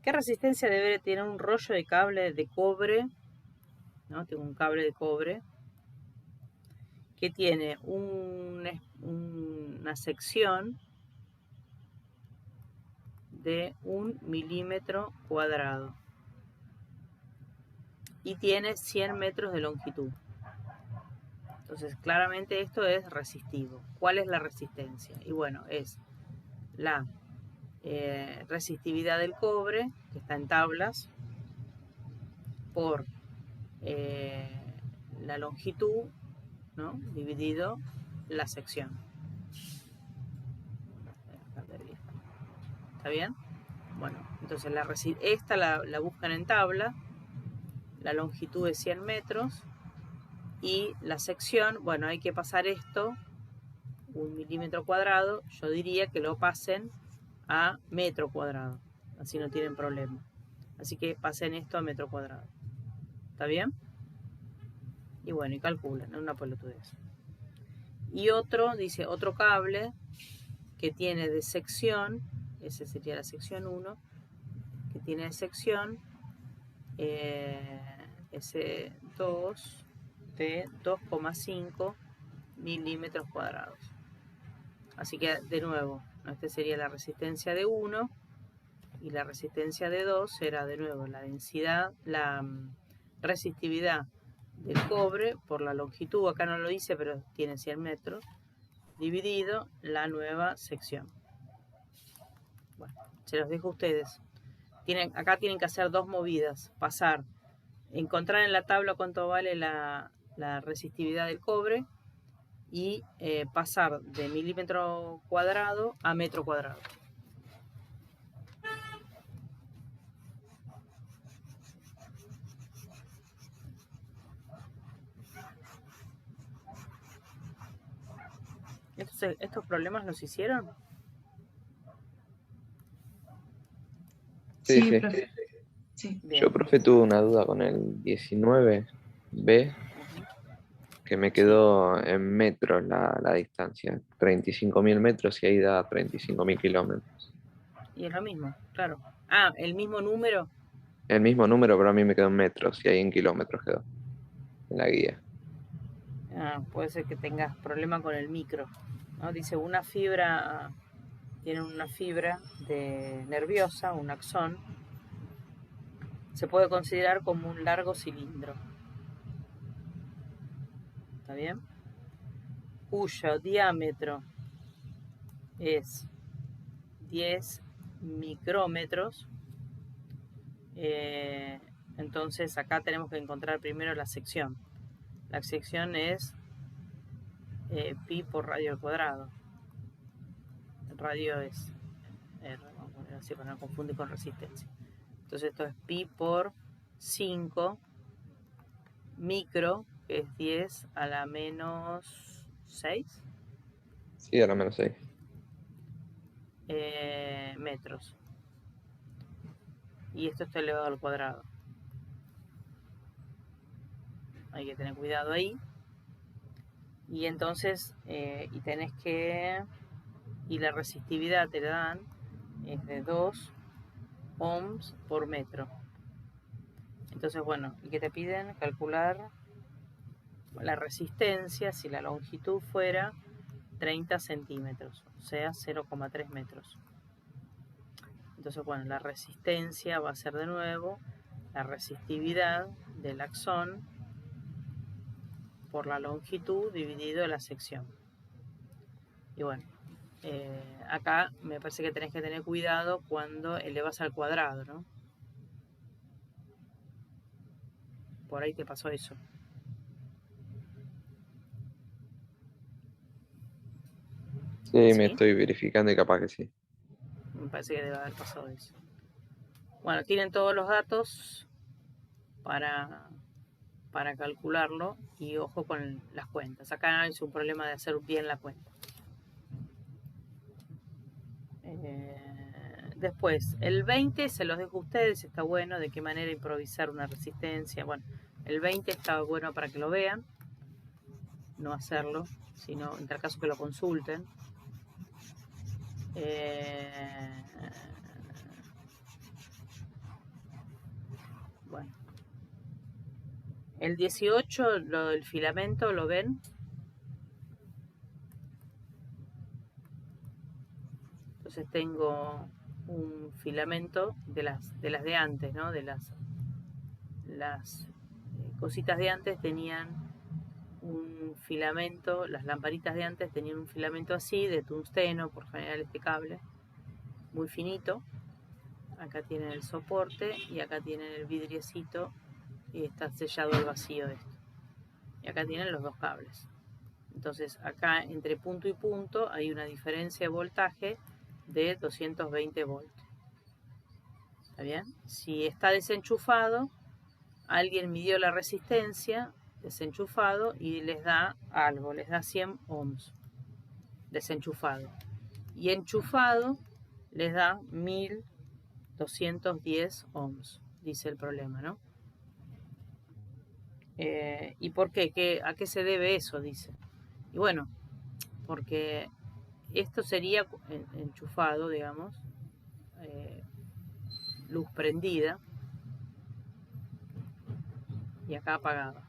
¿Qué resistencia debe tener un rollo de cable de cobre? ¿No? Tengo un cable de cobre que tiene una sección de 1 milímetro cuadrado y tiene 100 metros de longitud. Entonces, claramente esto es resistivo. ¿Cuál es la resistencia? Y bueno, es la resistividad del cobre, que está en tablas, por la longitud, ¿no? Dividido la sección. ¿Está bien? Bueno, entonces esta la buscan en tabla. La longitud es 100 metros. Y la sección, bueno, hay que pasar esto, 1 milímetro cuadrado, yo diría que lo pasen a metro cuadrado. Así no tienen problema. Así que pasen esto a metro cuadrado. ¿Está bien? Y bueno, y calculan, es una pelotudez. Y dice otro cable que tiene de sección, ese sería la sección 1, que tiene de sección S2 de 2,5 milímetros cuadrados. Así que de nuevo, esta sería la resistencia de 1 y la resistencia de 2 será de nuevo la densidad, la resistividad del cobre por la longitud, acá no lo dice, pero tiene 100 metros, dividido la nueva sección. Bueno, se los dejo a ustedes. Acá tienen que hacer dos movidas, encontrar en la tabla cuánto vale la resistividad del cobre y pasar de milímetro cuadrado a metro cuadrado. ¿Estos problemas los hicieron? Sí, sí. Profe. Sí. Yo, profe, tuve una duda con el 19B, que me quedó en metros la distancia, 35.000 metros y ahí da 35.000 kilómetros. Y es lo mismo, claro. Ah, el mismo número. El mismo número, pero a mí me quedó en metros y ahí en kilómetros quedó en la guía. Ah, puede ser que tengas problema con el micro, ¿no? Dice una fibra, tiene una fibra nerviosa, un axón, se puede considerar como un largo cilindro. ¿Está bien? Cuyo diámetro es 10 micrómetros. Entonces acá tenemos que encontrar primero la sección. La sección es pi por radio al cuadrado. El radio es R, vamos a poner así para no confundir con resistencia. Entonces esto es pi por 5 micro, que es 10 a la menos 6 Sí, a la menos 6. metros. Y esto está elevado al cuadrado. Hay que tener cuidado ahí. Y entonces, y tenés que... Y la resistividad te la dan, es de 2 ohms por metro. Entonces, bueno, ¿y qué te piden? Calcular la resistencia si la longitud fuera 30 centímetros, o sea, 0,3 metros. Entonces, bueno, la resistencia va a ser de nuevo la resistividad del axón por la longitud dividido la sección. Y bueno, acá me parece que tenés que tener cuidado cuando elevas al cuadrado, ¿no? Por ahí te pasó eso. Sí, me ¿Sí? estoy verificando y capaz que sí. Me parece que debe haber pasado eso. Bueno, tienen todos los datos para calcularlo y ojo con las cuentas. Acá es un problema de hacer bien la cuenta. Después, el 20 se los dejo a ustedes, está bueno, de qué manera improvisar una resistencia. Bueno, el 20 está bueno para que lo vean, no hacerlo, sino en tal caso que lo consulten. Bueno, el 18, lo del filamento, ¿lo ven? Entonces tengo un filamento de las de antes, ¿no? De las cositas de antes tenían un filamento, las lamparitas de antes tenían un filamento así, de tungsteno, por general este cable, muy finito. Acá tienen el soporte y acá tienen el vidriecito y está sellado el vacío de esto. Y acá tienen los dos cables. Entonces acá entre punto y punto hay una diferencia de voltaje de 220 volts. ¿Está bien? Si está desenchufado, alguien midió la resistencia desenchufado y les da algo, les da 100 ohms desenchufado. Y enchufado les da 1210 ohms, dice el problema, ¿no? ¿Y por qué? ¿A qué se debe eso? Dice. Y bueno, porque esto sería enchufado, digamos, luz prendida y acá apagada.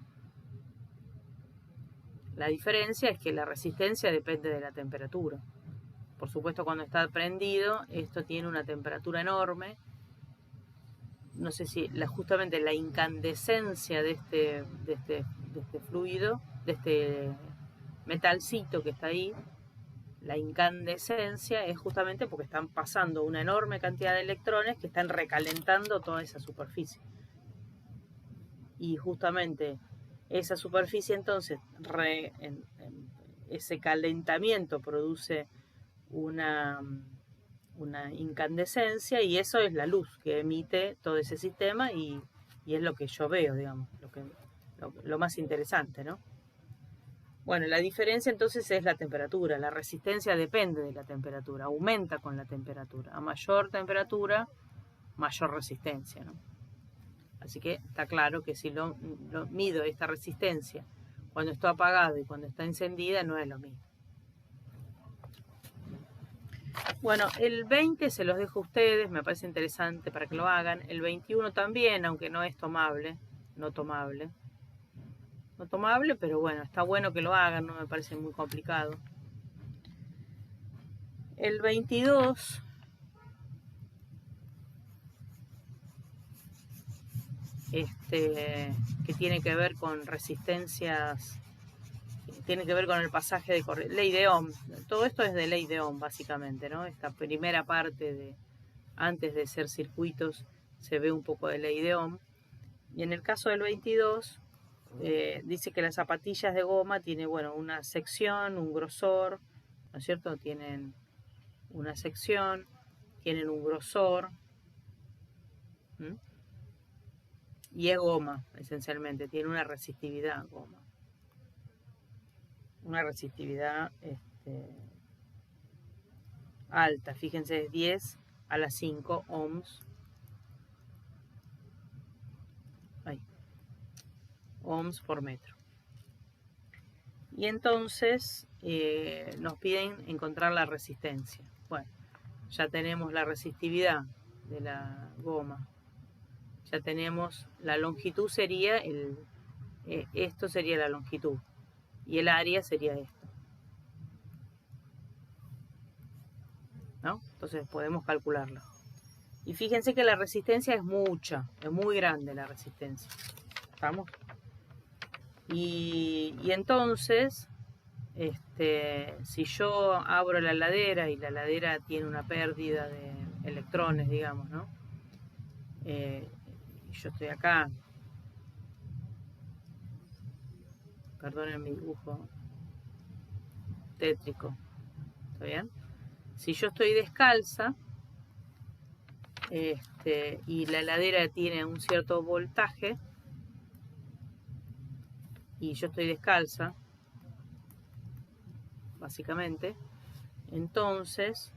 La diferencia es que la resistencia depende de la temperatura. Por supuesto, cuando está prendido, esto tiene una temperatura enorme. No sé si justamente la incandescencia de este fluido, de este metalcito que está ahí, la incandescencia es justamente porque están pasando una enorme cantidad de electrones que están recalentando toda esa superficie. Y justamente esa superficie entonces, ese calentamiento produce una incandescencia y eso es la luz que emite todo ese sistema y es lo que yo veo, digamos, lo más interesante, ¿no? Bueno, la diferencia entonces es la temperatura. La resistencia depende de la temperatura, aumenta con la temperatura. A mayor temperatura, mayor resistencia, ¿no? Así que está claro que si lo mido esta resistencia cuando está apagado y cuando está encendida, no es lo mismo. Bueno, el 20 se los dejo a ustedes, me parece interesante para que lo hagan. El 21 también, aunque no es tomable, no tomable. No tomable, pero bueno, está bueno que lo hagan, no me parece muy complicado. El 22, que tiene que ver con resistencias, tiene que ver con el pasaje de corriente, ley de Ohm. Todo esto es de ley de Ohm, básicamente, ¿no? Esta primera parte de antes de ser circuitos se ve un poco de ley de Ohm. Y en el caso del 22, dice que las zapatillas de goma tienen, bueno, una sección, un grosor, ¿no es cierto? Tienen una sección, tienen un grosor, ¿m? Y es goma, esencialmente, tiene una resistividad goma. Una resistividad alta, fíjense, es 10 a la 5 ohms. Ohms por metro. Y entonces nos piden encontrar la resistencia. Bueno, ya tenemos la resistividad de la goma. Ya tenemos la longitud, sería esto sería la longitud. Y el área sería esto. ¿No? Entonces podemos calcularlo. Y fíjense que la resistencia es mucha, es muy grande la resistencia. ¿Estamos? Y entonces, si yo abro la heladera y la heladera tiene una pérdida de electrones, digamos, ¿no? Yo estoy acá, perdonen mi dibujo tétrico, ¿está bien? Si yo estoy descalza, y la heladera tiene un cierto voltaje, y yo estoy descalza, básicamente, entonces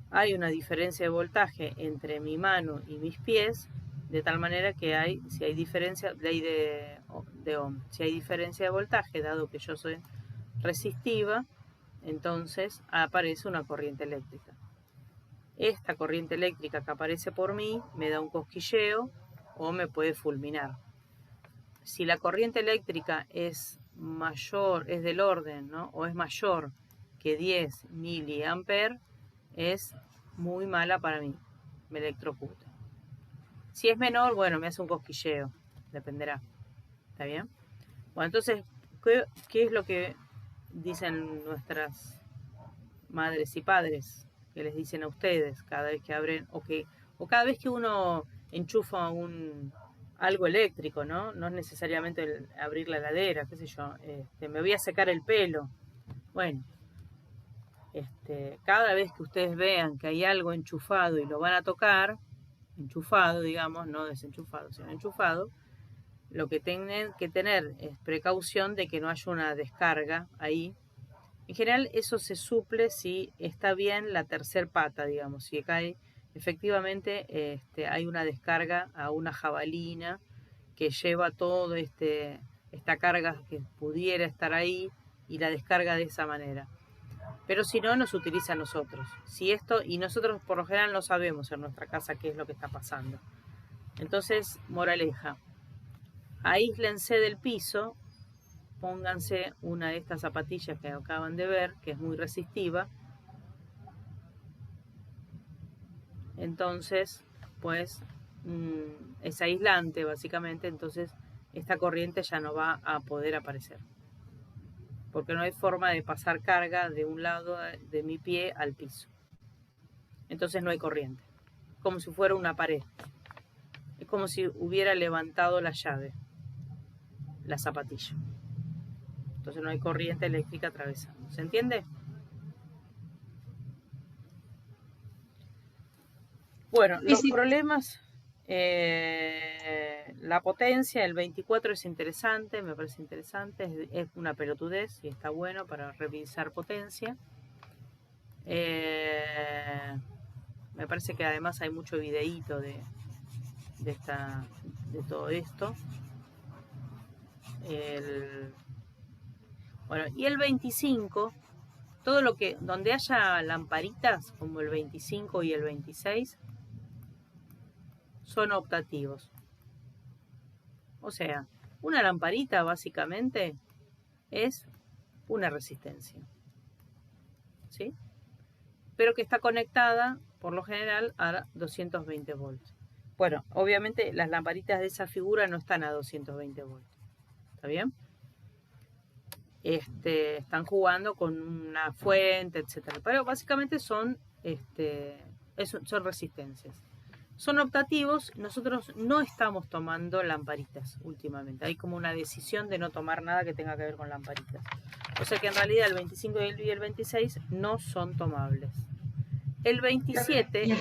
hay una diferencia de voltaje entre mi mano y mis pies, de tal manera que si hay diferencia, ley de Ohm, si hay diferencia de voltaje, dado que yo soy resistiva, entonces aparece una corriente eléctrica. Esta corriente eléctrica que aparece por mí me da un cosquilleo o me puede fulminar. Si la corriente eléctrica es mayor, es del orden, ¿no? O es mayor que 10 miliamperes, es muy mala para mí, me electrocuta. Si es menor, bueno, me hace un cosquilleo, dependerá. ¿Está bien? Bueno, entonces, ¿qué es lo que dicen nuestras madres y padres? Que les dicen a ustedes cada vez que abren, o cada vez que uno enchufa algo eléctrico, ¿no? No es necesariamente abrir la heladera, qué sé yo, me voy a secar el pelo. Bueno, cada vez que ustedes vean que hay algo enchufado y lo van a tocar, enchufado, digamos, no desenchufado, sino enchufado, lo que tienen que tener es precaución de que no haya una descarga ahí. En general eso se suple si está bien la tercer pata, digamos, si cae efectivamente hay una descarga a una jabalina que lleva todo esta carga que pudiera estar ahí y la descarga de esa manera. Pero si no, nos utiliza a nosotros. Y nosotros por lo general no sabemos en nuestra casa qué es lo que está pasando. Entonces, moraleja, aíslense del piso, pónganse una de estas zapatillas que acaban de ver, que es muy resistiva. Entonces, pues, es aislante básicamente, entonces esta corriente ya no va a poder aparecer. Porque no hay forma de pasar carga de un lado de mi pie al piso. Entonces no hay corriente. Como si fuera una pared. Es como si hubiera levantado la llave, la zapatilla. Entonces no hay corriente eléctrica atravesando. ¿Se entiende? Bueno, los problemas, la potencia, el 24 es interesante, me parece interesante, es una pelotudez y está bueno para revisar potencia. Me parece que además hay mucho videíto de todo esto. Bueno, y el 25, todo lo que, donde haya lamparitas, como el 25 y el 26, son optativos. O sea, una lamparita básicamente es una resistencia, ¿sí? Pero que está conectada, por lo general, a 220 volts. Bueno, obviamente las lamparitas de esa figura no están a 220 volts. ¿Está bien? Están jugando con una fuente, etcétera. Pero básicamente son resistencias. Son optativos. Nosotros no estamos tomando lamparitas últimamente. Hay como una decisión de no tomar nada que tenga que ver con lamparitas. O sea que en realidad el 25 y el 26 no son tomables. El 27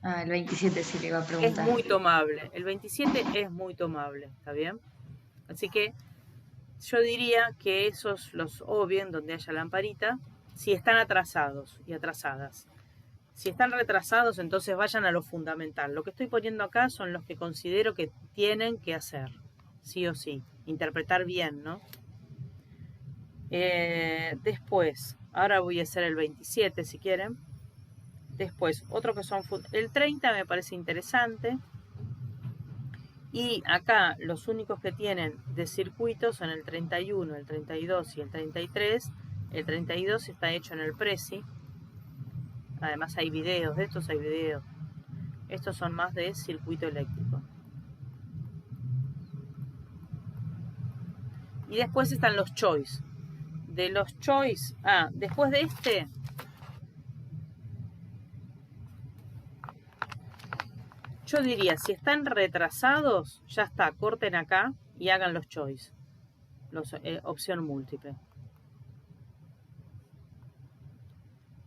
el 27 sí le iba a es preguntar. muy tomable. El 27 es muy tomable. ¿Está bien? Así que yo diría que esos los obvien donde haya lamparita, si están atrasados y atrasadas. Si están retrasados, entonces vayan a lo fundamental. Lo que estoy poniendo acá son los que considero que tienen que hacer, sí o sí. Interpretar bien, ¿no? Después, ahora voy a hacer el 27 si quieren. Después, otro que son... El 30 me parece interesante. Y acá los únicos que tienen de circuito son el 31, el 32 y el 33. El 32 está hecho en el Prezi. Además hay videos, de estos hay videos. Estos son más de circuito eléctrico. Y después están los choice. De los choice, después de este, yo diría, si están retrasados, ya está, corten acá y hagan los choice. Opción múltiple.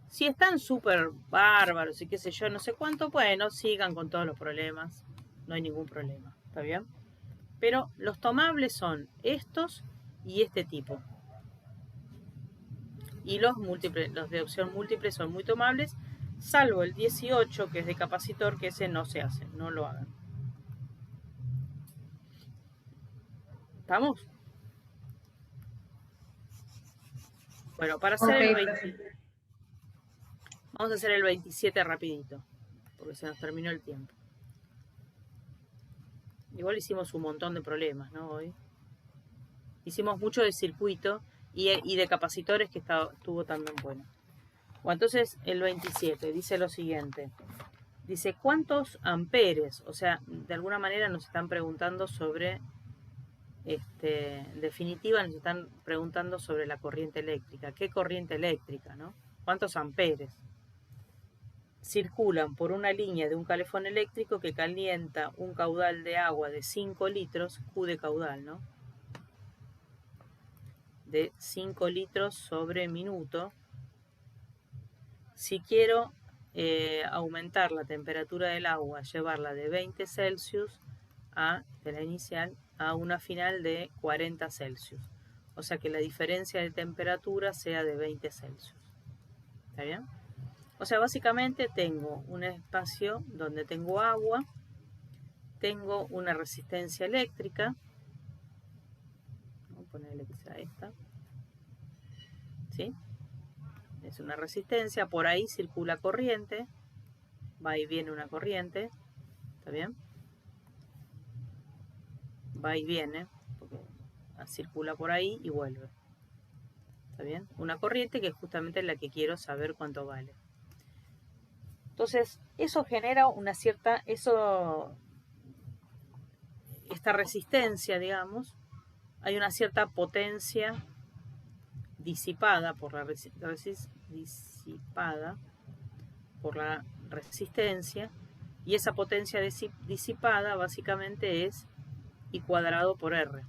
Si están súper bárbaros y qué sé yo, no sé cuánto, bueno, sigan con todos los problemas. No hay ningún problema, ¿está bien? Pero los tomables son estos y este tipo. Y los múltiples, los de opción múltiple son muy tomables, salvo el 18, que es de capacitor, que ese no se hace, no lo hagan. ¿Estamos? Bueno, para hacer el 20... Vamos a hacer el 27 rapidito, porque se nos terminó el tiempo. Igual hicimos un montón de problemas, ¿no? Hoy hicimos mucho de circuito y de capacitores, que estuvo también bueno. Bueno, entonces el 27 dice lo siguiente. Dice, ¿cuántos amperes? O sea, de alguna manera nos están preguntando sobre, en definitiva nos están preguntando sobre la corriente eléctrica. ¿Qué corriente eléctrica, no? ¿Cuántos amperes circulan por una línea de un calefón eléctrico que calienta un caudal de agua de 5 litros, Q de caudal, ¿no? De 5 litros sobre minuto. Si quiero aumentar la temperatura del agua, llevarla de 20 Celsius de la inicial a una final de 40 Celsius. O sea que la diferencia de temperatura sea de 20 Celsius. ¿Está bien? O sea, básicamente tengo un espacio donde tengo agua, tengo una resistencia eléctrica. Vamos a ponerle que sea esta. ¿Sí? Es una resistencia, por ahí circula corriente, va y viene una corriente, ¿está bien? Va y viene, porque circula por ahí y vuelve, ¿está bien? Una corriente que es justamente la que quiero saber cuánto vale. Entonces, eso genera una cierta, esta resistencia, digamos, hay una cierta potencia disipada por la resistencia, y esa potencia disipada básicamente es I cuadrado por R.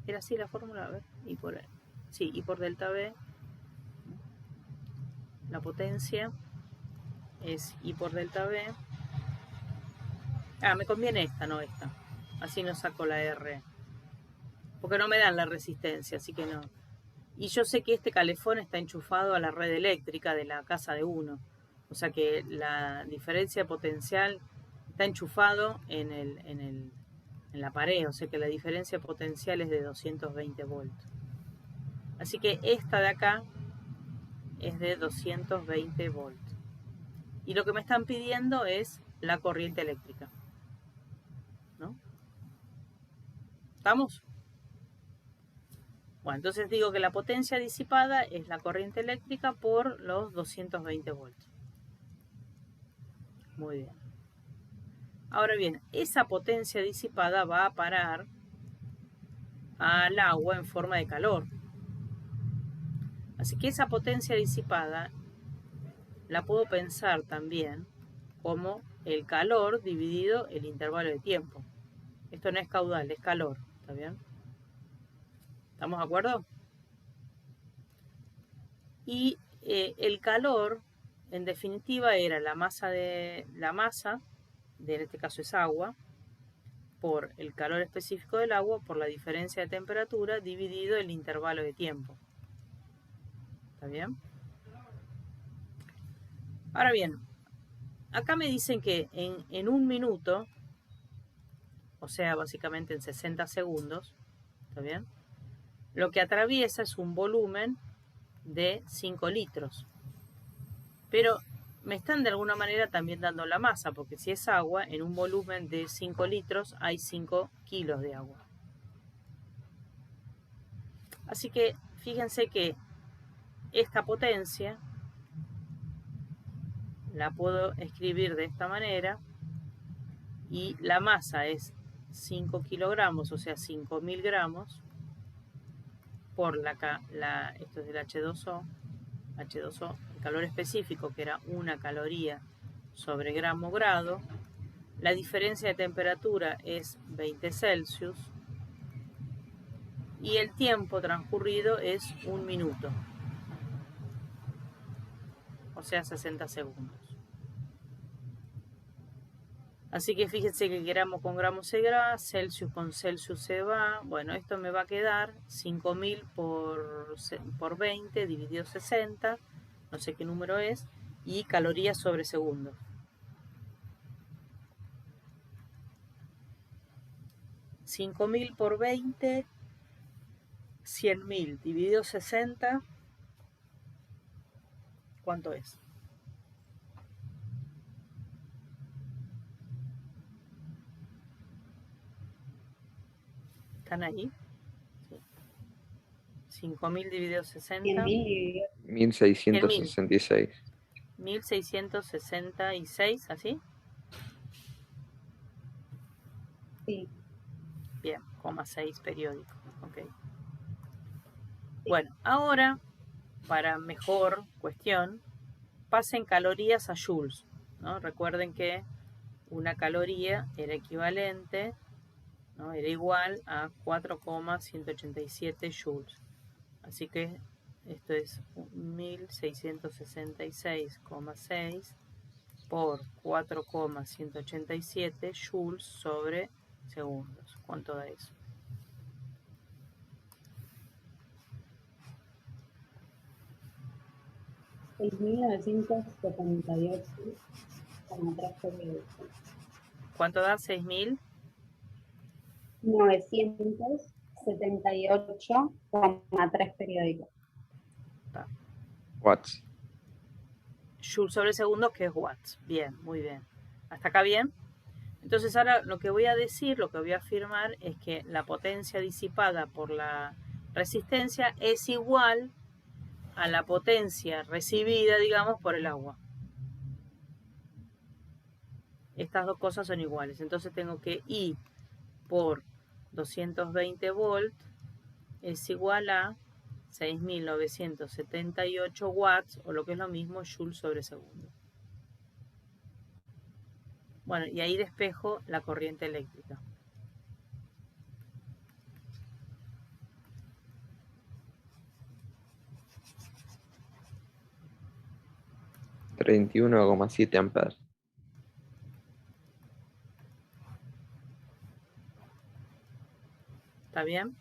¿Era así la fórmula? A ver, I por R. Sí, I por delta B. La potencia es I por delta B. Me conviene esta, no esta. Así no saco la R. Porque no me dan la resistencia, así que no. Y yo sé que este calefón está enchufado a la red eléctrica de la casa de uno. O sea que la diferencia potencial está enchufado en la pared. O sea que la diferencia potencial es de 220 volts. Así que esta de acá es de 220 volts. Y lo que me están pidiendo es la corriente eléctrica, ¿no? ¿Estamos? Bueno, entonces digo que la potencia disipada es la corriente eléctrica por los 220 volts. Muy bien. Ahora bien, esa potencia disipada va a parar al agua en forma de calor. Así que esa potencia disipada la puedo pensar también como el calor dividido el intervalo de tiempo. Esto no es caudal, es calor. ¿Está bien? ¿Estamos de acuerdo? Y el calor, en definitiva, era la masa, en este caso es agua, por el calor específico del agua, por la diferencia de temperatura, dividido el intervalo de tiempo. ¿Está bien? Ahora bien, acá me dicen que en un minuto, o sea, básicamente en 60 segundos, ¿está bien? Lo que atraviesa es un volumen de 5 litros. Pero me están de alguna manera también dando la masa, porque si es agua, en un volumen de 5 litros hay 5 kilos de agua. Así que fíjense que esta potencia la puedo escribir de esta manera y la masa es 5 kilogramos, o sea 5.000 gramos por esto es del H2O, el calor específico que era 1 caloría sobre gramo grado. La diferencia de temperatura es 20 Celsius y el tiempo transcurrido es 1 minuto, o sea 60 segundos. Así que fíjense que gramo con gramo se va, Celsius con Celsius se va. Bueno, esto me va a quedar 5.000 por 20 dividido 60, no sé qué número es, y calorías sobre segundo. $5.000 por 20, 100.000 dividido 60, ¿cuánto es? ¿Están ahí? Sí. 5.000 dividido 60. 100.000 1666. 1.666, ¿así? Sí. Bien, 6 periódico. Ok. Bueno, ahora, para mejor cuestión, pasen calorías a joules, ¿no? Recuerden que una caloría era equivalente, ¿no? Era igual a 4,187 joules. Así que esto es 1666,6 por 4,187 joules sobre segundos. ¿Cuánto da eso? ¿Cuánto da? 6.000. 978,3 periódicos. Watts. Joule sobre segundo, que es watts. Bien, muy bien. ¿Hasta acá bien? Entonces ahora lo que voy a decir, lo que voy a afirmar es que la potencia disipada por la resistencia es igual a la potencia recibida, digamos, por el agua. Estas dos cosas son iguales. Entonces tengo que I por 220 volts es igual a 6.978 watts, o lo que es lo mismo, joule sobre segundo. Bueno, y ahí despejo la corriente eléctrica. $31,7 amperes. ¿Está bien?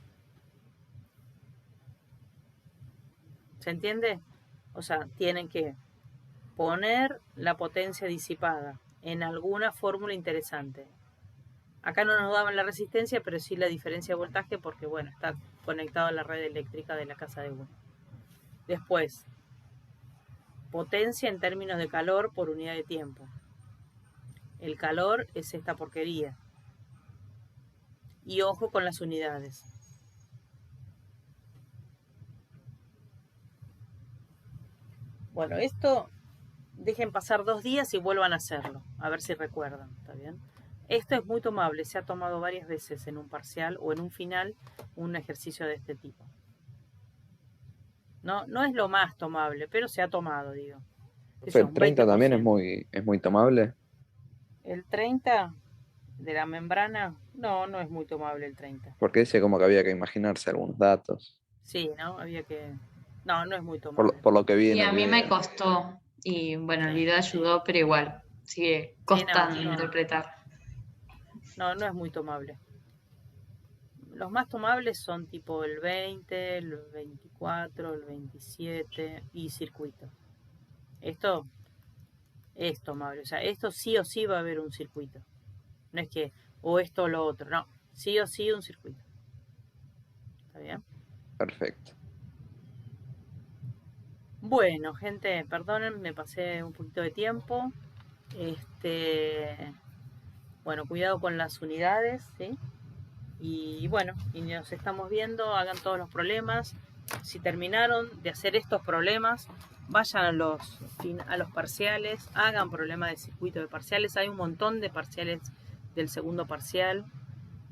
¿Se entiende? O sea, tienen que poner la potencia disipada en alguna fórmula interesante. Acá no nos daban la resistencia, pero sí la diferencia de voltaje porque, bueno, está conectado a la red eléctrica de la casa de uno. Después, potencia en términos de calor por unidad de tiempo. El calor es esta porquería. Y ojo con las unidades. Bueno, esto dejen pasar 2 días y vuelvan a hacerlo, a ver si recuerdan, ¿está bien? Esto es muy tomable, se ha tomado varias veces en un parcial o en un final un ejercicio de este tipo. No es lo más tomable, pero se ha tomado, digo. Eso, El 30 también 20%. es muy tomable. El 30 de la membrana, no es muy tomable el 30. Porque dice como que había que imaginarse algunos datos. Sí, ¿no? Había que... No es muy tomable. Por lo que vi en Y el a mí me video. costó. Y bueno, el Sí. video ayudó, pero igual sigue costando interpretar. No es muy tomable. Los más tomables son tipo el 20, el 24, el 27 y circuito. Esto es tomable. O sea, esto sí o sí va a haber un circuito. No es que o esto o lo otro. No, sí o sí un circuito. ¿Está bien? Perfecto. Bueno, gente, perdonen, me pasé un poquito de tiempo. Bueno, cuidado con las unidades, ¿sí? Y bueno, y nos estamos viendo, hagan todos los problemas. Si terminaron de hacer estos problemas, vayan a los parciales, hagan problemas de circuito de parciales. Hay un montón de parciales del segundo parcial.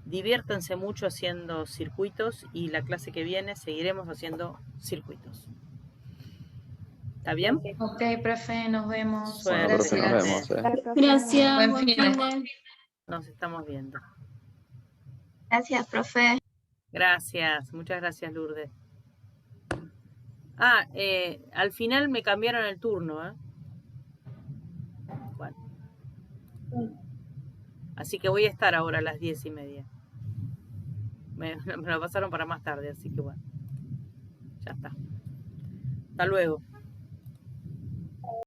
Diviértanse mucho haciendo circuitos y la clase que viene seguiremos haciendo circuitos. ¿Está bien? Ok, profe, nos vemos. Suerte. Bueno, profe, nos vemos. Gracias, Buen buen fin de- fin de- Nos estamos viendo. Gracias, profe. Gracias, muchas gracias, Lourdes. Al final me cambiaron el turno, ¿eh? Bueno. Así que voy a estar ahora a las 10:30. Me lo pasaron para más tarde, así que bueno. Ya está. Hasta luego.